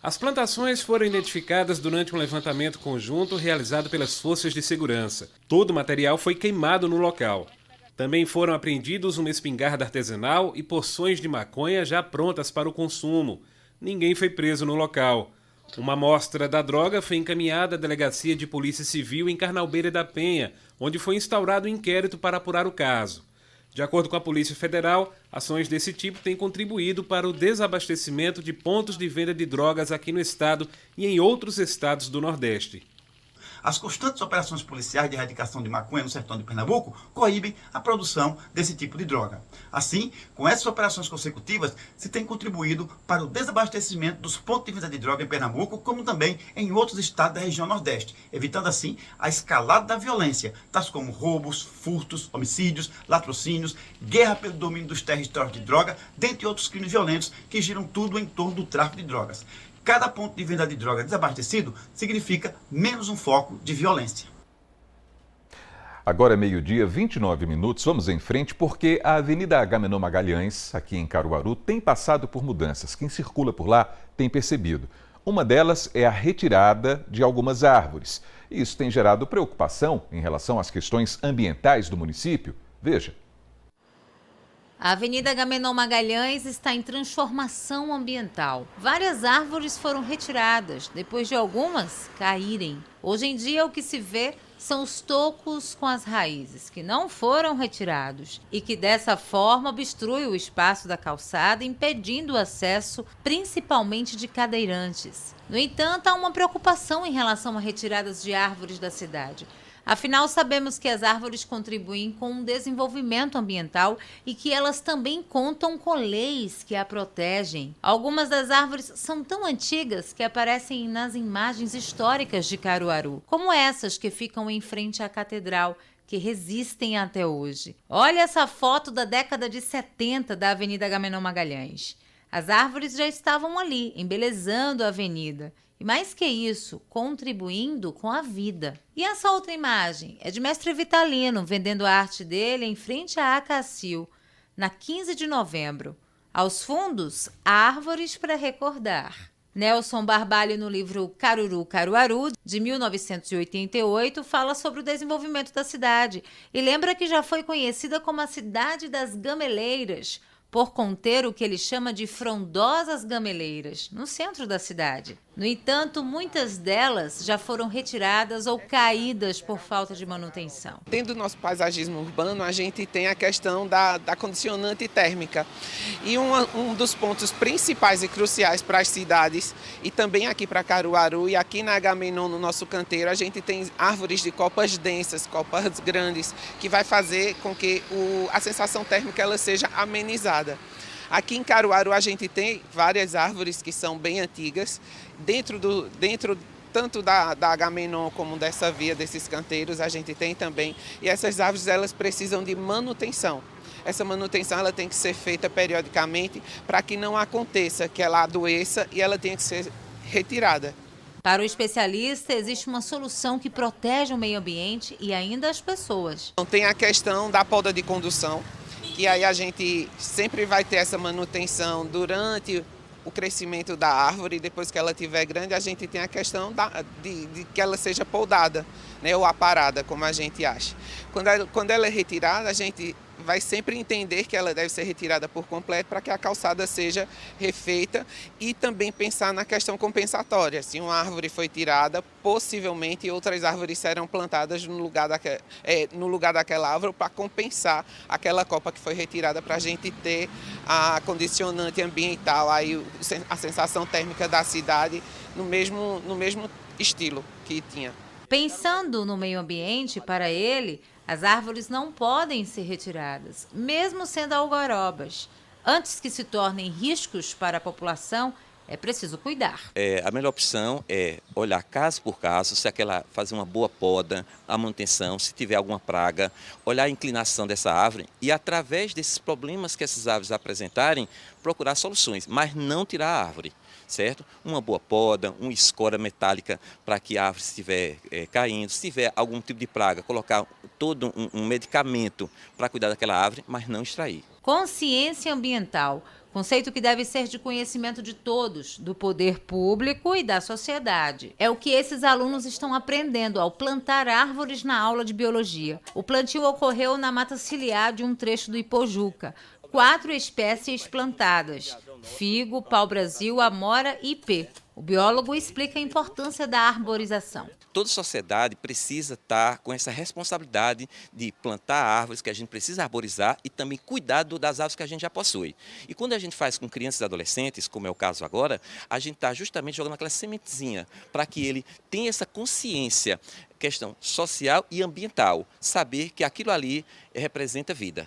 As plantações foram identificadas durante um levantamento conjunto realizado pelas forças de segurança. Todo o material foi queimado no local. Também foram apreendidos uma espingarda artesanal e porções de maconha já prontas para o consumo. Ninguém foi preso no local. Uma amostra da droga foi encaminhada à Delegacia de Polícia Civil em Carnalbeira da Penha, onde foi instaurado um inquérito para apurar o caso. De acordo com a Polícia Federal, ações desse tipo têm contribuído para o desabastecimento de pontos de venda de drogas aqui no estado e em outros estados do Nordeste. As constantes operações policiais de erradicação de maconha no sertão de Pernambuco coíbem a produção desse tipo de droga. Assim, com essas operações consecutivas, se tem contribuído para o desabastecimento dos pontos de venda de droga em Pernambuco, como também em outros estados da região Nordeste, evitando assim a escalada da violência, tais como roubos, furtos, homicídios, latrocínios, guerra pelo domínio dos territórios de droga, dentre outros crimes violentos que giram tudo em torno do tráfico de drogas. Cada ponto de venda de droga desabastecido significa menos um foco de violência. Agora é meio-dia, 29 minutos, vamos em frente porque a Avenida Agamenon Magalhães, aqui em Caruaru, tem passado por mudanças. Quem circula por lá tem percebido. Uma delas é a retirada de algumas árvores. E isso tem gerado preocupação em relação às questões ambientais do município. Veja. A Avenida Agamenon Magalhães está em transformação ambiental. Várias árvores foram retiradas, depois de algumas caírem. Hoje em dia, o que se vê são os tocos com as raízes, que não foram retirados e que dessa forma obstruem o espaço da calçada, impedindo o acesso, principalmente de cadeirantes. No entanto, há uma preocupação em relação a retiradas de árvores da cidade. Afinal, sabemos que as árvores contribuem com o desenvolvimento ambiental e que elas também contam com leis que a protegem. Algumas das árvores são tão antigas que aparecem nas imagens históricas de Caruaru, como essas que ficam em frente à catedral, que resistem até hoje. Olha essa foto da década de 70 da Avenida Agamenon Magalhães. As árvores já estavam ali, embelezando a avenida. E mais que isso, contribuindo com a vida. E essa outra imagem é de Mestre Vitalino, vendendo a arte dele em frente à Acacil, na 15 de novembro. Aos fundos, árvores para recordar. Nelson Barbalho, no livro Caruru, Caruaru, de 1988, fala sobre o desenvolvimento da cidade e lembra que já foi conhecida como a cidade das gameleiras, por conter o que ele chama de frondosas gameleiras, no centro da cidade. No entanto, muitas delas já foram retiradas ou caídas por falta de manutenção. Dentro do nosso paisagismo urbano, a gente tem a questão da condicionante térmica. E um dos pontos principais e cruciais para as cidades, e também aqui para Caruaru, e aqui na Agamenon, no nosso canteiro, a gente tem árvores de copas densas, copas grandes, que vai fazer com que a sensação térmica ela seja amenizada. Aqui em Caruaru a gente tem várias árvores que são bem antigas, dentro tanto da Agamenon como dessa via, desses canteiros, a gente tem também, e essas árvores elas precisam de manutenção. Essa manutenção ela tem que ser feita periodicamente para que não aconteça que ela adoeça e ela tenha que ser retirada. Para o especialista, existe uma solução que protege o meio ambiente e ainda as pessoas. Então, tem a questão da poda de condução, que aí a gente sempre vai ter essa manutenção durante o crescimento da árvore. Depois que ela estiver grande, a gente tem a questão de que ela seja podada, né, ou aparada, como a gente acha. Quando ela é retirada, a gente vai sempre entender que ela deve ser retirada por completo para que a calçada seja refeita e também pensar na questão compensatória. Se uma árvore foi tirada, possivelmente outras árvores serão plantadas no lugar daquela árvore para compensar aquela copa que foi retirada, para a gente ter a condicionante ambiental, aí a sensação térmica da cidade no mesmo estilo que tinha. Pensando no meio ambiente, para ele, as árvores não podem ser retiradas, mesmo sendo algarobas. Antes que se tornem riscos para a população, é preciso cuidar. A melhor opção é olhar caso por caso, se aquela fazer uma boa poda, a manutenção, se tiver alguma praga, olhar a inclinação dessa árvore e, através desses problemas que essas árvores apresentarem, procurar soluções, mas não tirar a árvore. Certo? Uma boa poda, uma escora metálica para que a árvore estiver caindo. Se tiver algum tipo de praga, colocar todo um medicamento para cuidar daquela árvore, mas não extrair. Consciência ambiental, conceito que deve ser de conhecimento de todos, do poder público e da sociedade. É o que esses alunos estão aprendendo ao plantar árvores na aula de biologia. O plantio ocorreu na mata ciliar de um trecho do Ipojuca. 4 espécies plantadas: figo, pau-brasil, amora e ipê. O biólogo explica a importância da arborização. Toda sociedade precisa estar com essa responsabilidade de plantar árvores que a gente precisa arborizar e também cuidar das árvores que a gente já possui. E quando a gente faz com crianças e adolescentes, como é o caso agora, a gente está justamente jogando aquela sementezinha para que ele tenha essa consciência questão social e ambiental, saber que aquilo ali representa vida.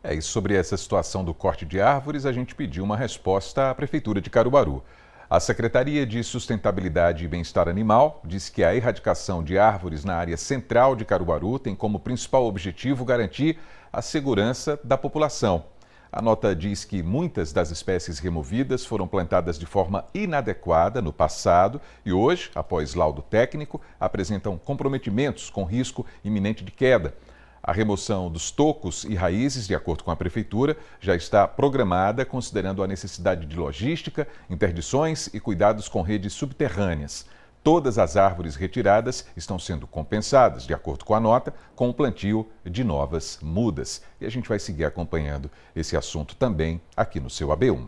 E sobre essa situação do corte de árvores, a gente pediu uma resposta à Prefeitura de Caruaru. A Secretaria de Sustentabilidade e Bem-Estar Animal disse que a erradicação de árvores na área central de Caruaru tem como principal objetivo garantir a segurança da população. A nota diz que muitas das espécies removidas foram plantadas de forma inadequada no passado e hoje, após laudo técnico, apresentam comprometimentos com risco iminente de queda. A remoção dos tocos e raízes, de acordo com a Prefeitura, já está programada considerando a necessidade de logística, interdições e cuidados com redes subterrâneas. Todas as árvores retiradas estão sendo compensadas, de acordo com a nota, com o plantio de novas mudas. E a gente vai seguir acompanhando esse assunto também aqui no seu AB1.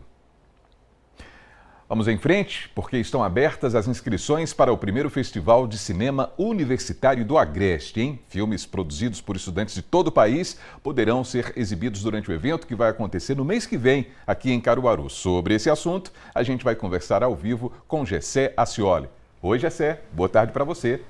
Vamos em frente, porque estão abertas as inscrições para o primeiro Festival de Cinema Universitário do Agreste, hein? Filmes produzidos por estudantes de todo o país poderão ser exibidos durante o evento que vai acontecer no mês que vem, aqui em Caruaru. Sobre esse assunto, a gente vai conversar ao vivo com Gessé Acioli. Oi, Gessé, boa tarde para você.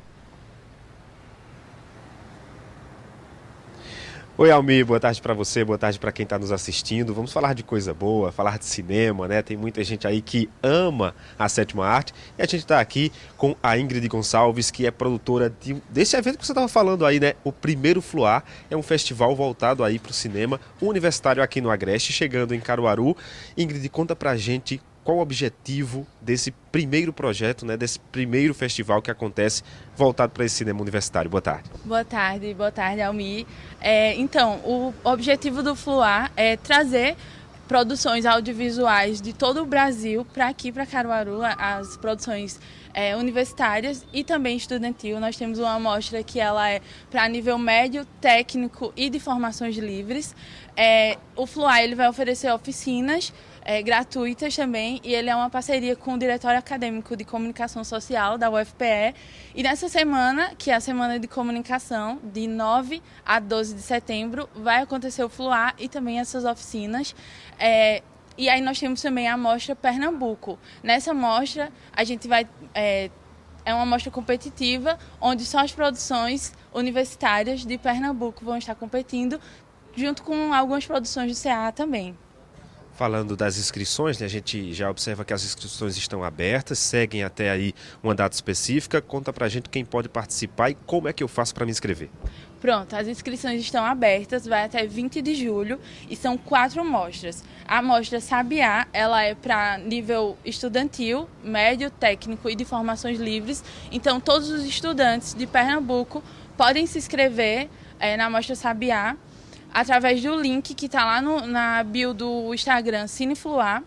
Oi, Almir, boa tarde para você, boa tarde para quem está nos assistindo. Vamos falar de coisa boa, falar de cinema, né? Tem muita gente aí que ama a sétima arte. E a gente está aqui com a Ingrid Gonçalves, que é produtora desse evento que você estava falando aí, né? O Primeiro Fluar é um festival voltado aí para o cinema universitário aqui no Agreste, chegando em Caruaru. Ingrid, conta pra gente qual o objetivo desse primeiro projeto, né, desse primeiro festival que acontece voltado para esse cinema universitário. Boa tarde. Boa tarde, Almir. Então, o objetivo do Fluar é trazer produções audiovisuais de todo o Brasil para aqui, para Caruaru, as produções universitárias e também estudantil. Nós temos uma amostra que ela é para nível médio, técnico e de formações livres. O Fluar ele vai oferecer oficinas gratuitas também, e ele é uma parceria com o Diretório Acadêmico de Comunicação Social da UFPE. E nessa semana, que é a Semana de Comunicação, de 9 a 12 de setembro, vai acontecer o Fluar e também essas oficinas. E aí nós temos também a Mostra Pernambuco. Nessa mostra, a gente vai... É uma mostra competitiva, onde só as produções universitárias de Pernambuco vão estar competindo, junto com algumas produções do CA também. Falando das inscrições, né, a gente já observa que as inscrições estão abertas, seguem até aí uma data específica. Conta pra gente quem pode participar e como é que eu faço para me inscrever. Pronto, as inscrições estão abertas, vai até 20 de julho e são 4 mostras. A mostra Sabiá, ela é para nível estudantil, médio, técnico e de formações livres. Então todos os estudantes de Pernambuco podem se inscrever na mostra Sabiá através do link que está lá na bio do Instagram Cinefluar.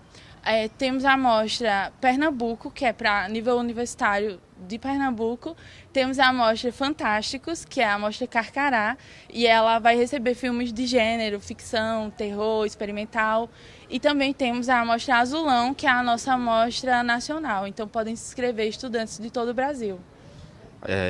Temos a amostra Pernambuco, que é para nível universitário de Pernambuco. Temos a amostra Fantásticos, que é a amostra Carcará, e ela vai receber filmes de gênero, ficção, terror, experimental. E também temos a amostra Azulão, que é a nossa amostra nacional. Então podem se inscrever estudantes de todo o Brasil.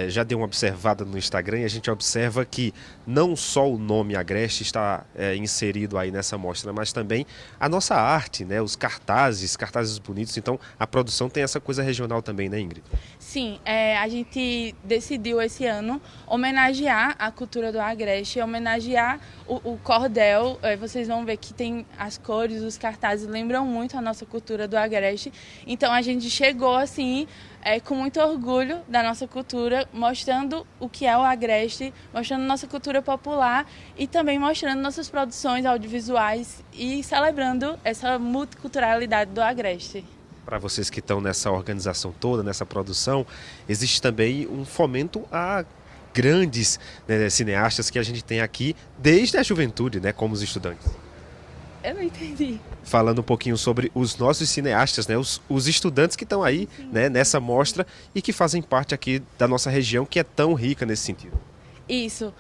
Já dei uma observada no Instagram e a gente observa que não só o nome Agreste está inserido aí nessa mostra, mas também a nossa arte, né? Os cartazes bonitos. Então a produção tem essa coisa regional também, né, Ingrid? Sim, a gente decidiu esse ano homenagear a cultura do Agreste, homenagear o cordel. Vocês vão ver que tem as cores, os cartazes lembram muito a nossa cultura do Agreste. Então a gente chegou assim com muito orgulho da nossa cultura, mostrando o que é o Agreste, mostrando nossa cultura popular e também mostrando nossas produções audiovisuais e celebrando essa multiculturalidade do Agreste. Para vocês que estão nessa organização toda, nessa produção, existe também um fomento a grandes, né, cineastas que a gente tem aqui desde a juventude, né, como os estudantes. Eu não entendi. Falando um pouquinho sobre os nossos cineastas, né, os estudantes que estão aí, né, nessa mostra e que fazem parte aqui da nossa região, que é tão rica nesse sentido. Isso.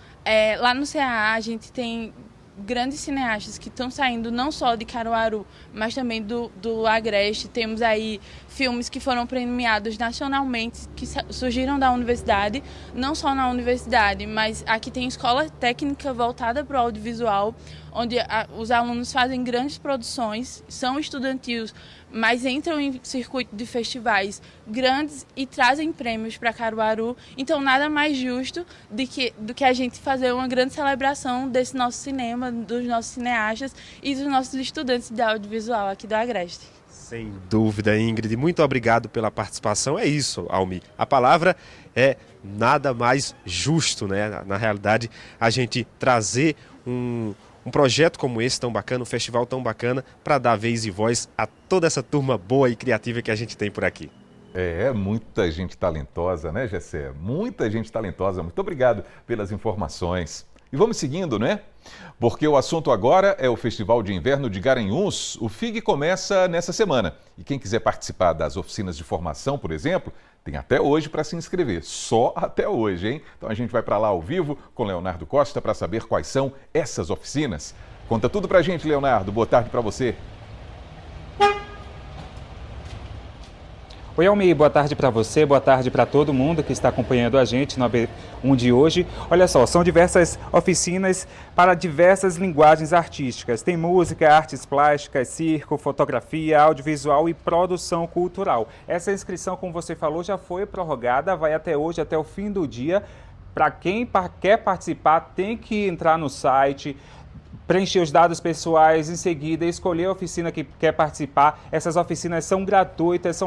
Lá no CAA a gente tem grandes cineastas que estão saindo não só de Caruaru, mas também do Agreste. Temos aí filmes que foram premiados nacionalmente, que surgiram da universidade, não só na universidade, mas aqui tem escola técnica voltada para o audiovisual, onde os alunos fazem grandes produções, são estudantis, mas entram em circuito de festivais grandes e trazem prêmios para Caruaru. Então, nada mais justo do que a gente fazer uma grande celebração desse nosso cinema, dos nossos cineastas e dos nossos estudantes de audiovisual aqui do Agreste. Sem dúvida, Ingrid. Muito obrigado pela participação. É isso, Almi. A palavra é nada mais justo, né? Na realidade, a gente trazer um projeto como esse tão bacana, um festival tão bacana, para dar vez e voz a toda essa turma boa e criativa que a gente tem por aqui. É, muita gente talentosa, né, Gessé? Muita gente talentosa. Muito obrigado pelas informações. E vamos seguindo, né? Porque o assunto agora é o Festival de Inverno de Garanhuns. O FIG começa nessa semana. E quem quiser participar das oficinas de formação, por exemplo, tem até hoje para se inscrever. Só até hoje, hein? Então a gente vai para lá ao vivo com Leonardo Costa para saber quais são essas oficinas. Conta tudo pra gente, Leonardo. Boa tarde para você. Oi, Almi, boa tarde para você, boa tarde para todo mundo que está acompanhando a gente no AB1 de hoje. Olha só, são diversas oficinas para diversas linguagens artísticas. Tem música, artes plásticas, circo, fotografia, audiovisual e produção cultural. Essa inscrição, como você falou, já foi prorrogada, vai até hoje, até o fim do dia. Para quem quer participar, tem que entrar no site, preencher os dados pessoais, em seguida escolher a oficina que quer participar. Essas oficinas são gratuitas,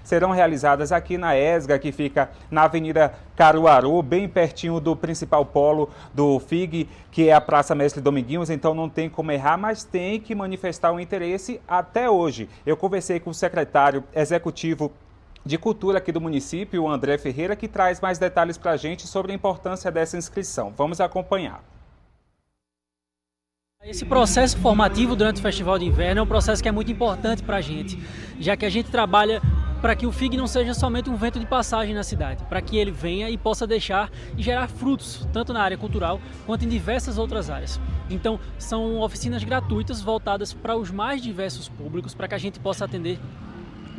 serão realizadas aqui na ESGA, que fica na Avenida Caruaru, bem pertinho do principal polo do FIG, que é a Praça Mestre Dominguinhos, então não tem como errar, mas tem que manifestar o interesse até hoje. Eu conversei com o secretário executivo de Cultura aqui do município, o André Ferreira, que traz mais detalhes para a gente sobre a importância dessa inscrição. Vamos acompanhar. Esse processo formativo durante o Festival de Inverno é um processo que é muito importante para a gente, já que a gente trabalha para que o FIG não seja somente um vento de passagem na cidade, para que ele venha e possa deixar e gerar frutos, tanto na área cultural quanto em diversas outras áreas. Então, são oficinas gratuitas voltadas para os mais diversos públicos, para que a gente possa atender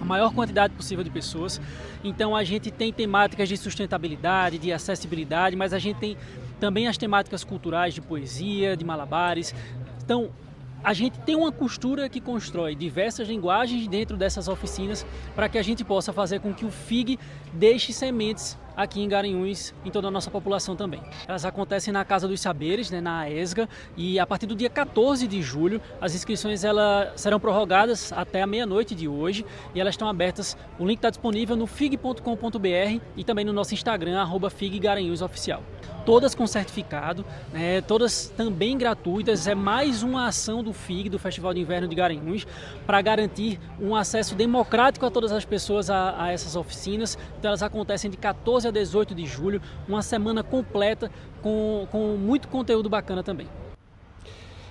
a maior quantidade possível de pessoas. Então, a gente tem temáticas de sustentabilidade, de acessibilidade, mas a gente tem também as temáticas culturais de poesia, de malabares. Então, a gente tem uma costura que constrói diversas linguagens dentro dessas oficinas para que a gente possa fazer com que o FIG deixe sementes aqui em Garanhuns, em toda a nossa população também. Elas acontecem na Casa dos Saberes, né, na ESGA, e a partir do dia 14 de julho, as inscrições serão prorrogadas até a meia-noite de hoje, e elas estão abertas. O link está disponível no fig.com.br e também no nosso Instagram, @FigGaranhunsOficial. Todas com certificado, né, todas também gratuitas. É mais uma ação do FIG, do Festival de Inverno de Garanhuns, para garantir um acesso democrático a todas as pessoas a essas oficinas. Então elas acontecem de 14 a 18 de julho, uma semana completa com muito conteúdo bacana também.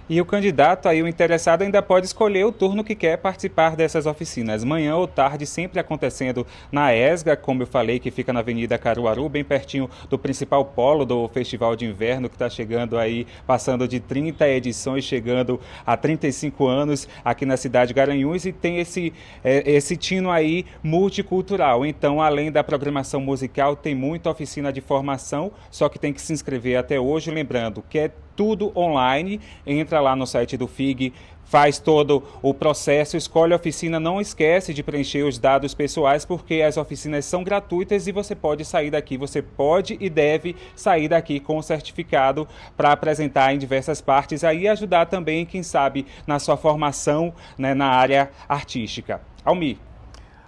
E o candidato aí, o interessado, ainda pode escolher o turno que quer participar dessas oficinas. Manhã ou tarde, sempre acontecendo na ESGA, como eu falei, que fica na Avenida Caruaru, bem pertinho do principal polo do Festival de Inverno, que está chegando aí, passando de 30 edições, chegando a 35 anos aqui na cidade de Garanhuns, e tem esse tino aí multicultural. Então, além da programação musical, tem muita oficina de formação, só que tem que se inscrever até hoje. Lembrando que é tudo online, entra lá no site do FIG, faz todo o processo, escolhe a oficina, não esquece de preencher os dados pessoais, porque as oficinas são gratuitas e você pode sair daqui, você pode e deve sair daqui com o certificado para apresentar em diversas partes, aí ajudar também, quem sabe, na sua formação, né, na área artística. Almi.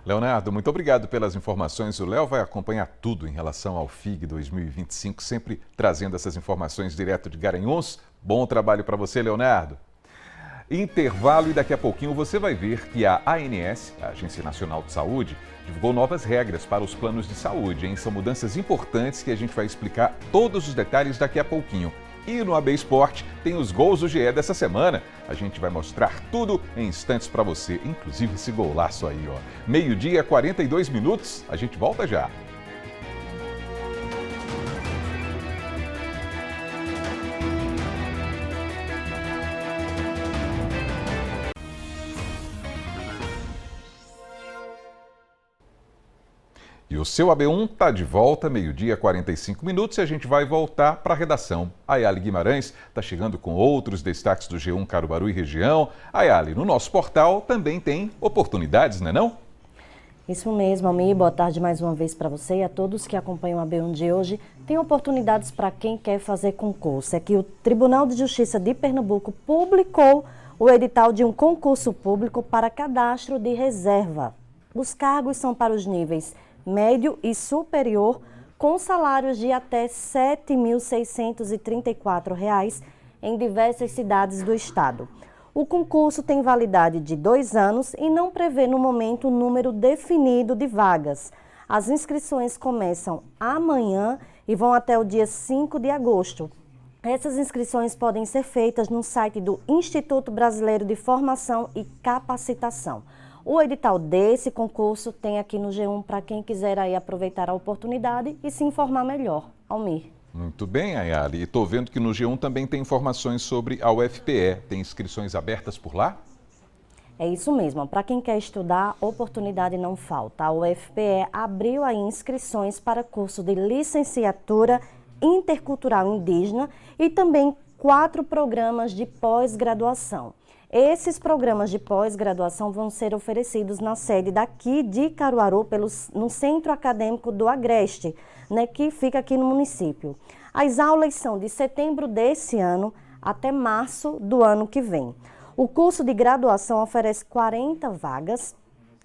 Leonardo, muito obrigado pelas informações. O Léo vai acompanhar tudo em relação ao FIG 2025, sempre trazendo essas informações direto de Garanhuns. Bom trabalho para você, Leonardo. Intervalo, e daqui a pouquinho você vai ver que a ANS, a Agência Nacional de Saúde, divulgou novas regras para os planos de saúde, hein? São mudanças importantes que a gente vai explicar todos os detalhes daqui a pouquinho. E no AB Esporte tem os gols do GE dessa semana. A gente vai mostrar tudo em instantes para você, inclusive esse golaço aí, ó. 12h, 42 minutos, a gente volta já. E o seu AB1 está de volta, 12h45 e a gente vai voltar para a redação. A Ayali Guimarães está chegando com outros destaques do G1 Caruaru e região. Ayali, no nosso portal também tem oportunidades, não é não? Isso mesmo, Almir. Boa tarde mais uma vez para você e a todos que acompanham a AB1 de hoje. Tem oportunidades para quem quer fazer concurso. É que o Tribunal de Justiça de Pernambuco publicou o edital de um concurso público para cadastro de reserva. Os cargos são para os níveis médio e superior, com salários de até R$ 7.634 em diversas cidades do estado. O concurso tem validade de 2 anos e não prevê no momento um número definido de vagas. As inscrições começam amanhã e vão até o dia 5 de agosto. Essas inscrições podem ser feitas no site do Instituto Brasileiro de Formação e Capacitação. O edital desse concurso tem aqui no G1 para quem quiser aí aproveitar a oportunidade e se informar melhor. Almir. Muito bem, Ayali. E estou vendo que no G1 também tem informações sobre a UFPE. Tem inscrições abertas por lá? É isso mesmo. Para quem quer estudar, oportunidade não falta. A UFPE abriu aí inscrições para curso de licenciatura intercultural indígena e também 4 programas de pós-graduação. Esses programas de pós-graduação vão ser oferecidos na sede daqui de Caruaru, no Centro Acadêmico do Agreste, que fica aqui no município. As aulas são de setembro desse ano até março do ano que vem. O curso de graduação oferece 40 vagas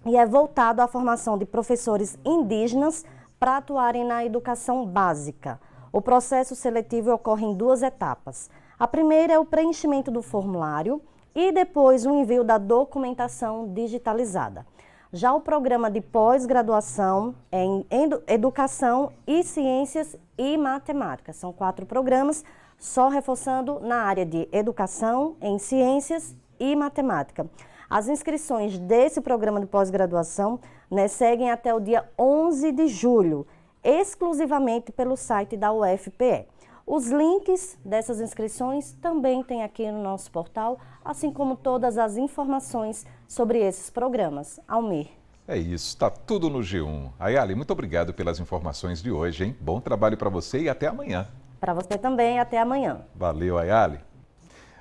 e é voltado à formação de professores indígenas para atuarem na educação básica. O processo seletivo ocorre em 2 etapas. A primeira é o preenchimento do formulário e depois o envio da documentação digitalizada. Já o programa de pós-graduação é em Educação e Ciências e Matemática. São 4 programas, só reforçando na área de Educação, em Ciências e Matemática. As inscrições desse programa de pós-graduação seguem até o dia 11 de julho, exclusivamente pelo site da UFPE. Os links dessas inscrições também tem aqui no nosso portal, assim como todas as informações sobre esses programas. Almir. É isso, está tudo no G1. Ayali, muito obrigado pelas informações de hoje, hein? Bom trabalho para você e até amanhã. Para você também, até amanhã. Valeu, Ayali.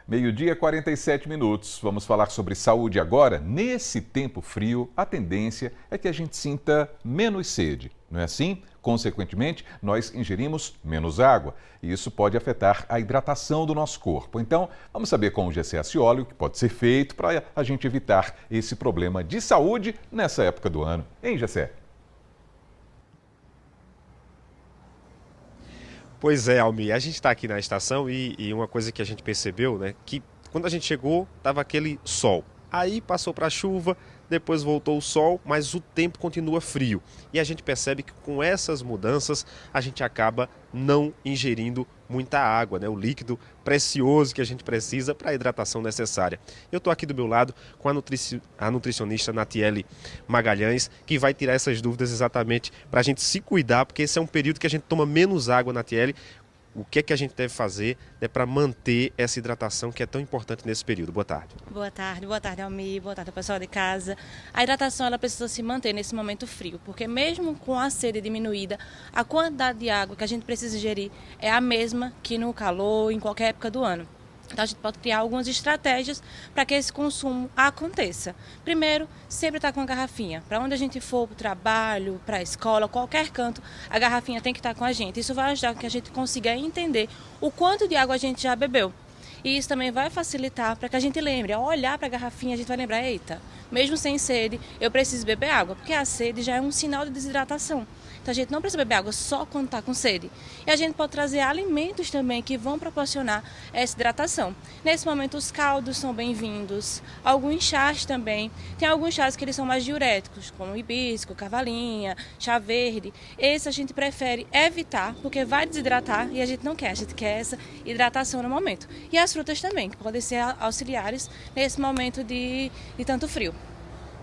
12h47. Vamos falar sobre saúde agora. Nesse tempo frio, a tendência é que a gente sinta menos sede, não é assim? Consequentemente, nós ingerimos menos água e isso pode afetar a hidratação do nosso corpo. Então, vamos saber com o Gessé Acioli o que pode ser feito para a gente evitar esse problema de saúde nessa época do ano. Hein, Gessé? Pois é, Almir, a gente está aqui na estação e uma coisa que a gente percebeu, que quando a gente chegou, estava aquele sol. Aí passou para a chuva, depois voltou o sol, mas o tempo continua frio. E a gente percebe que com essas mudanças a gente acaba não ingerindo muita água, o líquido precioso que a gente precisa para a hidratação necessária. Eu estou aqui do meu lado com a nutricionista Natiele Magalhães, que vai tirar essas dúvidas exatamente para a gente se cuidar, porque esse é um período que a gente toma menos água, Natiele. O que é que a gente deve fazer para manter essa hidratação que é tão importante nesse período? Boa tarde. Boa tarde, Almir. Boa tarde, pessoal de casa. A hidratação ela precisa se manter nesse momento frio, porque mesmo com a sede diminuída, a quantidade de água que a gente precisa ingerir é a mesma que no calor, em qualquer época do ano. Então a gente pode criar algumas estratégias para que esse consumo aconteça. Primeiro, sempre estar com a garrafinha. Para onde a gente for, para o trabalho, para a escola, qualquer canto, a garrafinha tem que estar com a gente. Isso vai ajudar que a gente consiga entender o quanto de água a gente já bebeu. E isso também vai facilitar para que a gente lembre, ao olhar para a garrafinha, a gente vai lembrar, eita, mesmo sem sede, eu preciso beber água, porque a sede já é um sinal de desidratação. Então a gente não precisa beber água só quando está com sede. E a gente pode trazer alimentos também que vão proporcionar essa hidratação. Nesse momento os caldos são bem-vindos, alguns chás também. Tem alguns chás que eles são mais diuréticos, como hibisco, cavalinha, chá verde. Esse a gente prefere evitar, porque vai desidratar e a gente não quer. A gente quer essa hidratação no momento. E as frutas também, que podem ser auxiliares nesse momento de tanto frio.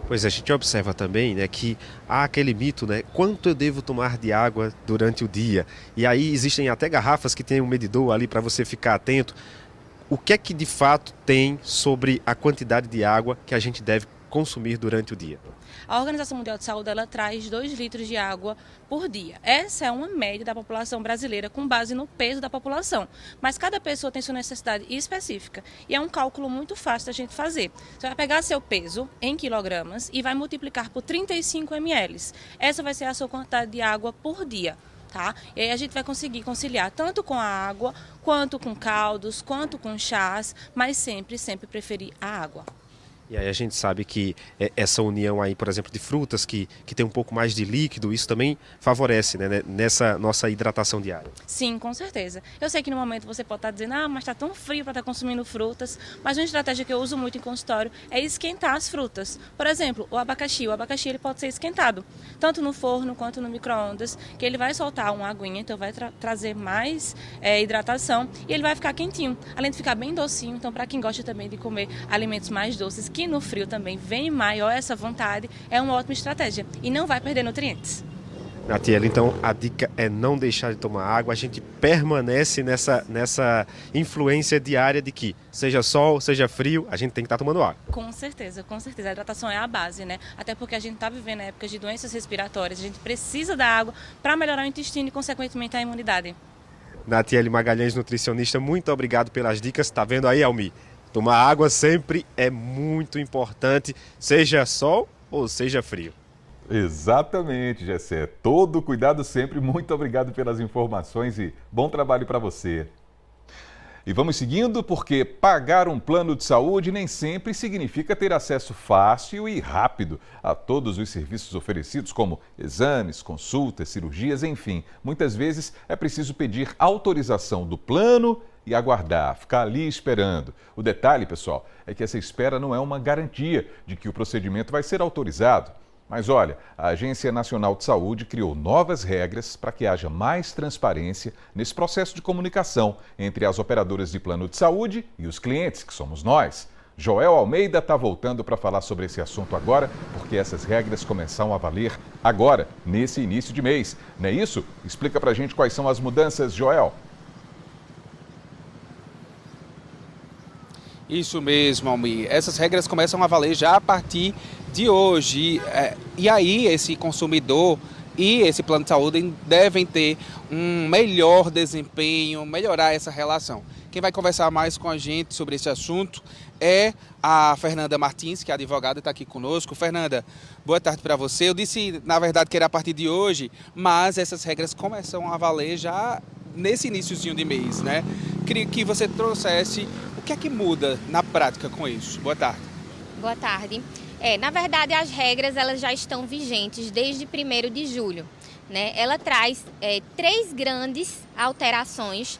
Pois é, a gente observa também que há aquele mito, quanto eu devo tomar de água durante o dia. E aí existem até garrafas que tem um medidor ali para você ficar atento. O que é que de fato tem sobre a quantidade de água que a gente deve consumir durante o dia? A Organização Mundial de Saúde ela traz 2 litros de água por dia. Essa é uma média da população brasileira com base no peso da população. Mas cada pessoa tem sua necessidade específica e é um cálculo muito fácil da gente fazer. Você vai pegar seu peso em quilogramas e vai multiplicar por 35 ml. Essa vai ser a sua quantidade de água por dia. Tá? E aí a gente vai conseguir conciliar tanto com a água, quanto com caldos, quanto com chás, mas sempre preferir a água. E aí a gente sabe que essa união aí, por exemplo, de frutas que tem um pouco mais de líquido, isso também favorece, né, nessa nossa hidratação diária. Sim, com certeza. Eu sei que no momento você pode estar dizendo, mas está tão frio para estar consumindo frutas, mas uma estratégia que eu uso muito em consultório é esquentar as frutas. Por exemplo, o abacaxi ele pode ser esquentado, tanto no forno quanto no micro-ondas, que ele vai soltar uma aguinha, então vai trazer mais hidratação e ele vai ficar quentinho, além de ficar bem docinho. Então, para quem gosta também de comer alimentos mais doces, que no frio também vem maior essa vontade, é uma ótima estratégia e não vai perder nutrientes. Natiele, então a dica é não deixar de tomar água, a gente permanece nessa influência diária de que seja sol, seja frio, a gente tem que estar tomando água. Com certeza, a hidratação é a base, né? Até porque a gente está vivendo épocas de doenças respiratórias, a gente precisa da água para melhorar o intestino e consequentemente a imunidade. Natiele Magalhães, nutricionista, muito obrigado pelas dicas, tá vendo aí, Almi? Tomar água sempre é muito importante, seja sol ou seja frio. Exatamente, Gessé. Todo cuidado sempre. Muito obrigado pelas informações e bom trabalho para você. E vamos seguindo, porque pagar um plano de saúde nem sempre significa ter acesso fácil e rápido a todos os serviços oferecidos, como exames, consultas, cirurgias, enfim. Muitas vezes é preciso pedir autorização do plano e aguardar, ficar ali esperando. O detalhe, pessoal, é que essa espera não é uma garantia de que o procedimento vai ser autorizado. Mas olha, a Agência Nacional de Saúde criou novas regras para que haja mais transparência nesse processo de comunicação entre as operadoras de plano de saúde e os clientes, que somos nós. Joel Almeida está voltando para falar sobre esse assunto agora, porque essas regras começam a valer agora, nesse início de mês. Não é isso? Explica para a gente quais são as mudanças, Joel. Isso mesmo, Almir. Essas regras começam a valer já a partir de hoje. E aí, esse consumidor e esse plano de saúde devem ter um melhor desempenho, melhorar essa relação. Quem vai conversar mais com a gente sobre esse assunto é a Fernanda Martins, que é advogada e está aqui conosco. Fernanda, boa tarde para você. Eu disse, na verdade, que era a partir de hoje, mas essas regras começam a valer já nesse iniciozinho de mês, né? Queria que você trouxesse o que é que muda na prática com isso. Boa tarde. Boa tarde. Na verdade, as regras elas já estão vigentes desde 1º de julho. Né? Ela traz 3 grandes alterações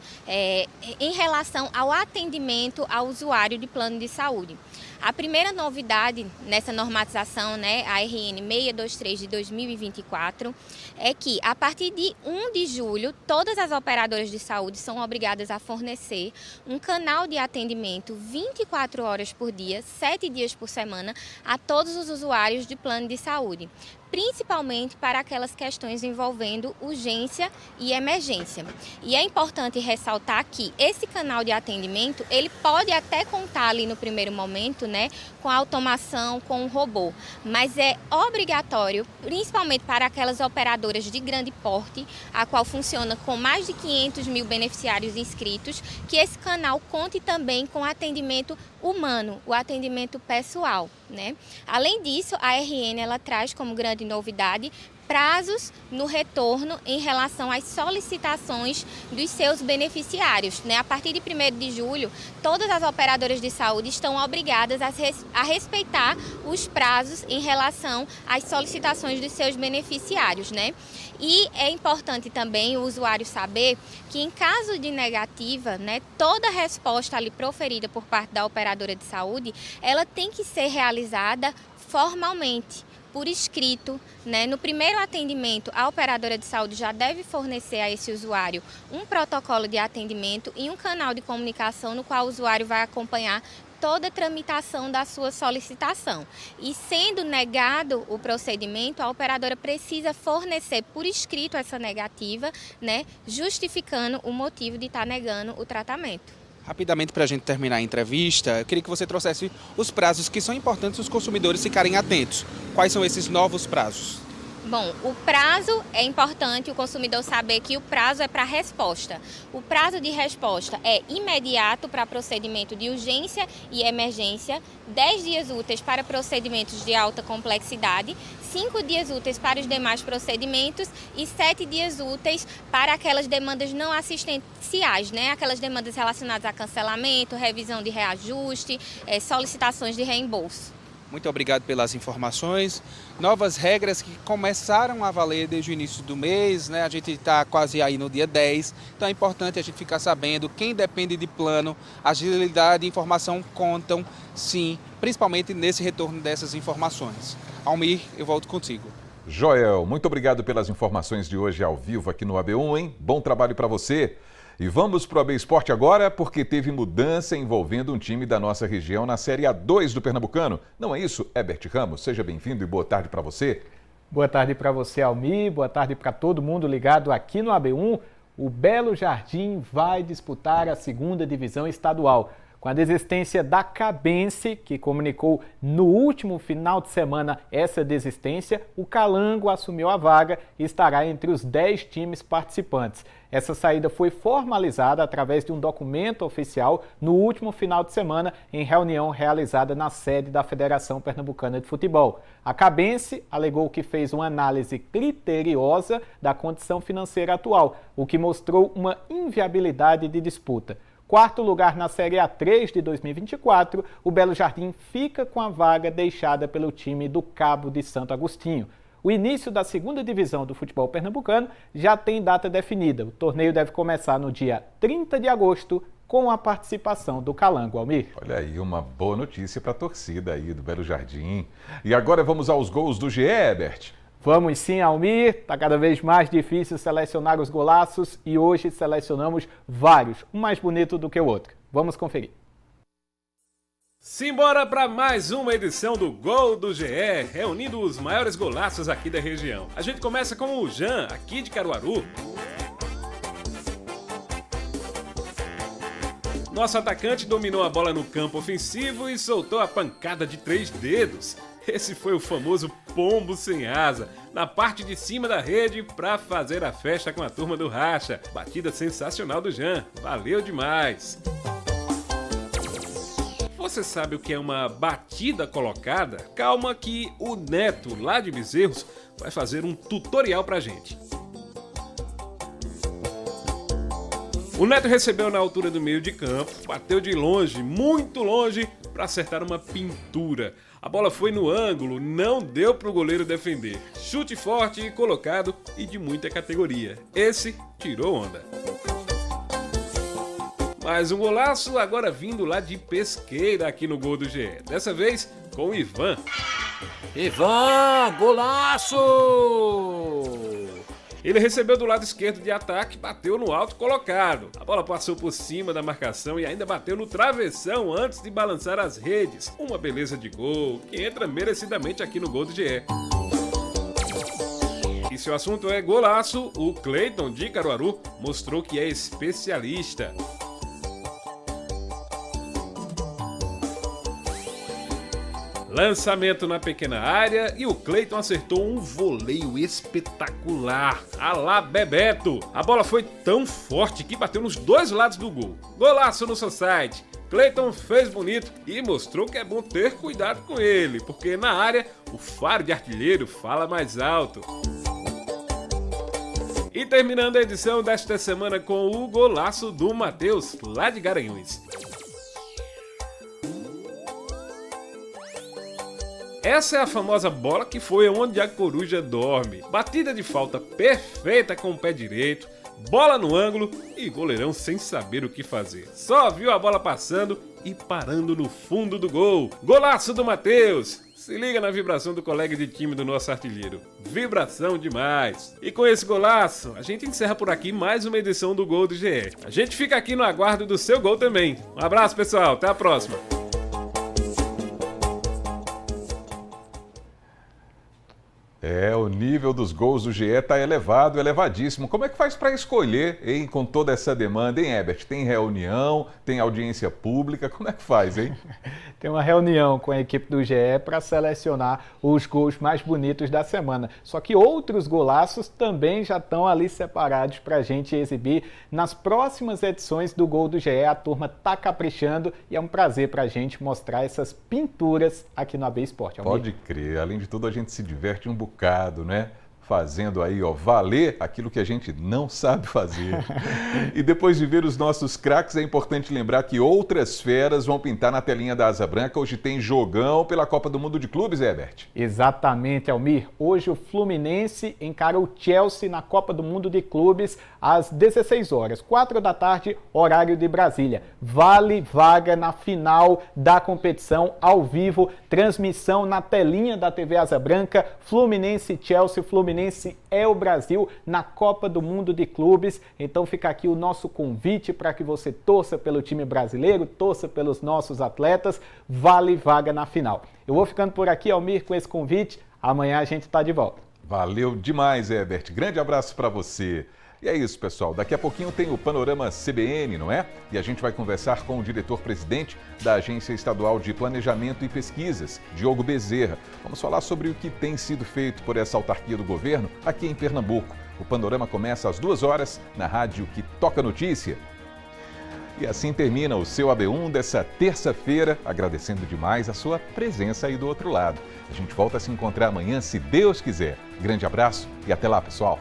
em relação ao atendimento ao usuário de plano de saúde. A primeira novidade nessa normatização, né, a RN 623 de 2024, é que a partir de 1 de julho, todas as operadoras de saúde são obrigadas a fornecer um canal de atendimento 24 horas por dia, 7 dias por semana, a todos os usuários de plano de saúde, principalmente para aquelas questões envolvendo urgência e emergência. E é importante ressaltar que esse canal de atendimento, ele pode até contar ali no primeiro momento, né, com a automação, com o robô, mas é obrigatório, principalmente para aquelas operadoras de grande porte, a qual funciona com mais de 500 mil beneficiários inscritos, que esse canal conte também com atendimento humano, o atendimento pessoal, né? Além disso, a RN ela traz como grande novidade prazos no retorno em relação às solicitações dos seus beneficiários, né? A partir de 1º de julho, todas as operadoras de saúde estão obrigadas a respeitar os prazos em relação às solicitações dos seus beneficiários, né? E é importante também o usuário saber que em caso de negativa, né, toda resposta ali proferida por parte da operadora de saúde, ela tem que ser realizada formalmente, por escrito, né? No primeiro atendimento, a operadora de saúde já deve fornecer a esse usuário um protocolo de atendimento e um canal de comunicação no qual o usuário vai acompanhar toda a tramitação da sua solicitação. E sendo negado o procedimento, a operadora precisa fornecer por escrito essa negativa, né, justificando o motivo de estar negando o tratamento. Rapidamente, para a gente terminar a entrevista, eu queria que você trouxesse os prazos que são importantes os consumidores ficarem atentos. Quais são esses novos prazos? Bom, o prazo é importante o consumidor saber que o prazo é para resposta. O prazo de resposta é imediato para procedimento de urgência e emergência, 10 dias úteis para procedimentos de alta complexidade, 5 dias úteis para os demais procedimentos e 7 dias úteis para aquelas demandas não assistenciais, né? Aquelas demandas relacionadas a cancelamento, revisão de reajuste, solicitações de reembolso. Muito obrigado pelas informações. Novas regras que começaram a valer desde o início do mês, né? A gente está quase aí no dia 10, então é importante a gente ficar sabendo quem depende de plano, agilidade e informação contam sim, principalmente nesse retorno dessas informações. Almir, eu volto contigo. Joel, muito obrigado pelas informações de hoje ao vivo aqui no AB1, hein? Bom trabalho para você. E vamos para o AB Esporte agora, porque teve mudança envolvendo um time da nossa região na Série A2 do Pernambucano. Não é isso, Herbert Ramos? Seja bem-vindo e boa tarde para você. Boa tarde para você, Almir. Boa tarde para todo mundo ligado aqui no AB1. O Belo Jardim vai disputar a 2ª divisão estadual. Com a desistência da Cabense, que comunicou no último final de semana essa desistência, o Calango assumiu a vaga e estará entre os 10 times participantes. Essa saída foi formalizada através de um documento oficial no último final de semana, em reunião realizada na sede da Federação Pernambucana de Futebol. A Cabense alegou que fez uma análise criteriosa da condição financeira atual, o que mostrou uma inviabilidade de disputa. 4º lugar na Série A3 de 2024, o Belo Jardim fica com a vaga deixada pelo time do Cabo de Santo Agostinho. O início da 2ª divisão do futebol pernambucano já tem data definida. O torneio deve começar no dia 30 de agosto, com a participação do Calango, Almir. Olha aí, uma boa notícia para a torcida aí do Belo Jardim. E agora vamos aos gols do GE, Herbert. Vamos sim, Almir. Está cada vez mais difícil selecionar os golaços e hoje selecionamos vários, um mais bonito do que o outro. Vamos conferir. Simbora para mais uma edição do Gol do GE, reunindo os maiores golaços aqui da região. A gente começa com o Jean, aqui de Caruaru. Nosso atacante dominou a bola no campo ofensivo e soltou a pancada de 3 dedos. Esse foi o famoso pombo sem asa, na parte de cima da rede para fazer a festa com a turma do Racha. Batida sensacional do Jean, valeu demais! Você sabe o que é uma batida colocada? Calma que o Neto, lá de Bezerros, vai fazer um tutorial pra gente. O Neto recebeu na altura do meio de campo, bateu de longe, muito longe, para acertar uma pintura. A bola foi no ângulo, não deu para o goleiro defender. Chute forte, colocado e de muita categoria. Esse tirou onda. Mais um golaço, agora vindo lá de Pesqueira aqui no Gol do GE. Dessa vez com o Ivan. Ivan, golaço! Ele recebeu do lado esquerdo de ataque, bateu no alto colocado. A bola passou por cima da marcação e ainda bateu no travessão antes de balançar as redes. Uma beleza de gol que entra merecidamente aqui no Gol do GE. E se o assunto é golaço, o Cleiton de Caruaru mostrou que é especialista. Lançamento na pequena área e o Cleiton acertou um voleio espetacular, à la Bebeto. A bola foi tão forte que bateu nos 2 lados do gol. Golaço no society. Cleiton fez bonito e mostrou que é bom ter cuidado com ele, porque na área o faro de artilheiro fala mais alto. E terminando a edição desta semana com o golaço do Matheus, lá de Garanhuns. Essa é a famosa bola que foi onde a coruja dorme. Batida de falta perfeita com o pé direito, bola no ângulo e goleirão sem saber o que fazer. Só viu a bola passando e parando no fundo do gol. Golaço do Matheus! Se liga na vibração do colega de time do nosso artilheiro. Vibração demais! E com esse golaço, a gente encerra por aqui mais uma edição do Gol do GE. A gente fica aqui no aguardo do seu gol também. Um abraço, pessoal. Até a próxima. O nível dos gols do GE está elevado, elevadíssimo. Como é que faz para escolher, hein, com toda essa demanda, hein, Herbert? Tem reunião, tem audiência pública, como é que faz, hein? Tem uma reunião com a equipe do GE para selecionar os gols mais bonitos da semana. Só que outros golaços também já estão ali separados para a gente exibir nas próximas edições do Gol do GE. A turma está caprichando e é um prazer para a gente mostrar essas pinturas aqui no AB Esporte. Pode crer, além de tudo a gente se diverte um bocado, né? Fazendo aí, ó, valer aquilo que a gente não sabe fazer. E depois de ver os nossos craques, é importante lembrar que outras feras vão pintar na telinha da Asa Branca. Hoje tem jogão pela Copa do Mundo de Clubes, Herbert. Exatamente, Almir. Hoje o Fluminense encara o Chelsea na Copa do Mundo de Clubes às 16 horas, 4 da tarde, horário de Brasília. Vale vaga na final da competição ao vivo, transmissão na telinha da TV Asa Branca, Fluminense e Chelsea. Fluminense é o Brasil na Copa do Mundo de Clubes. Então fica aqui o nosso convite para que você torça pelo time brasileiro, torça pelos nossos atletas. Vale vaga na final. Eu vou ficando por aqui, Almir, com esse convite. Amanhã a gente está de volta. Valeu demais, Herbert. Grande abraço para você. E é isso, pessoal. Daqui a pouquinho tem o Panorama CBN, não é? E a gente vai conversar com o diretor-presidente da Agência Estadual de Planejamento e Pesquisas, Diogo Bezerra. Vamos falar sobre o que tem sido feito por essa autarquia do governo aqui em Pernambuco. O Panorama começa às 2 horas na rádio que toca notícia. E assim termina o seu AB1 dessa terça-feira, agradecendo demais a sua presença aí do outro lado. A gente volta a se encontrar amanhã, se Deus quiser. Grande abraço e até lá, pessoal.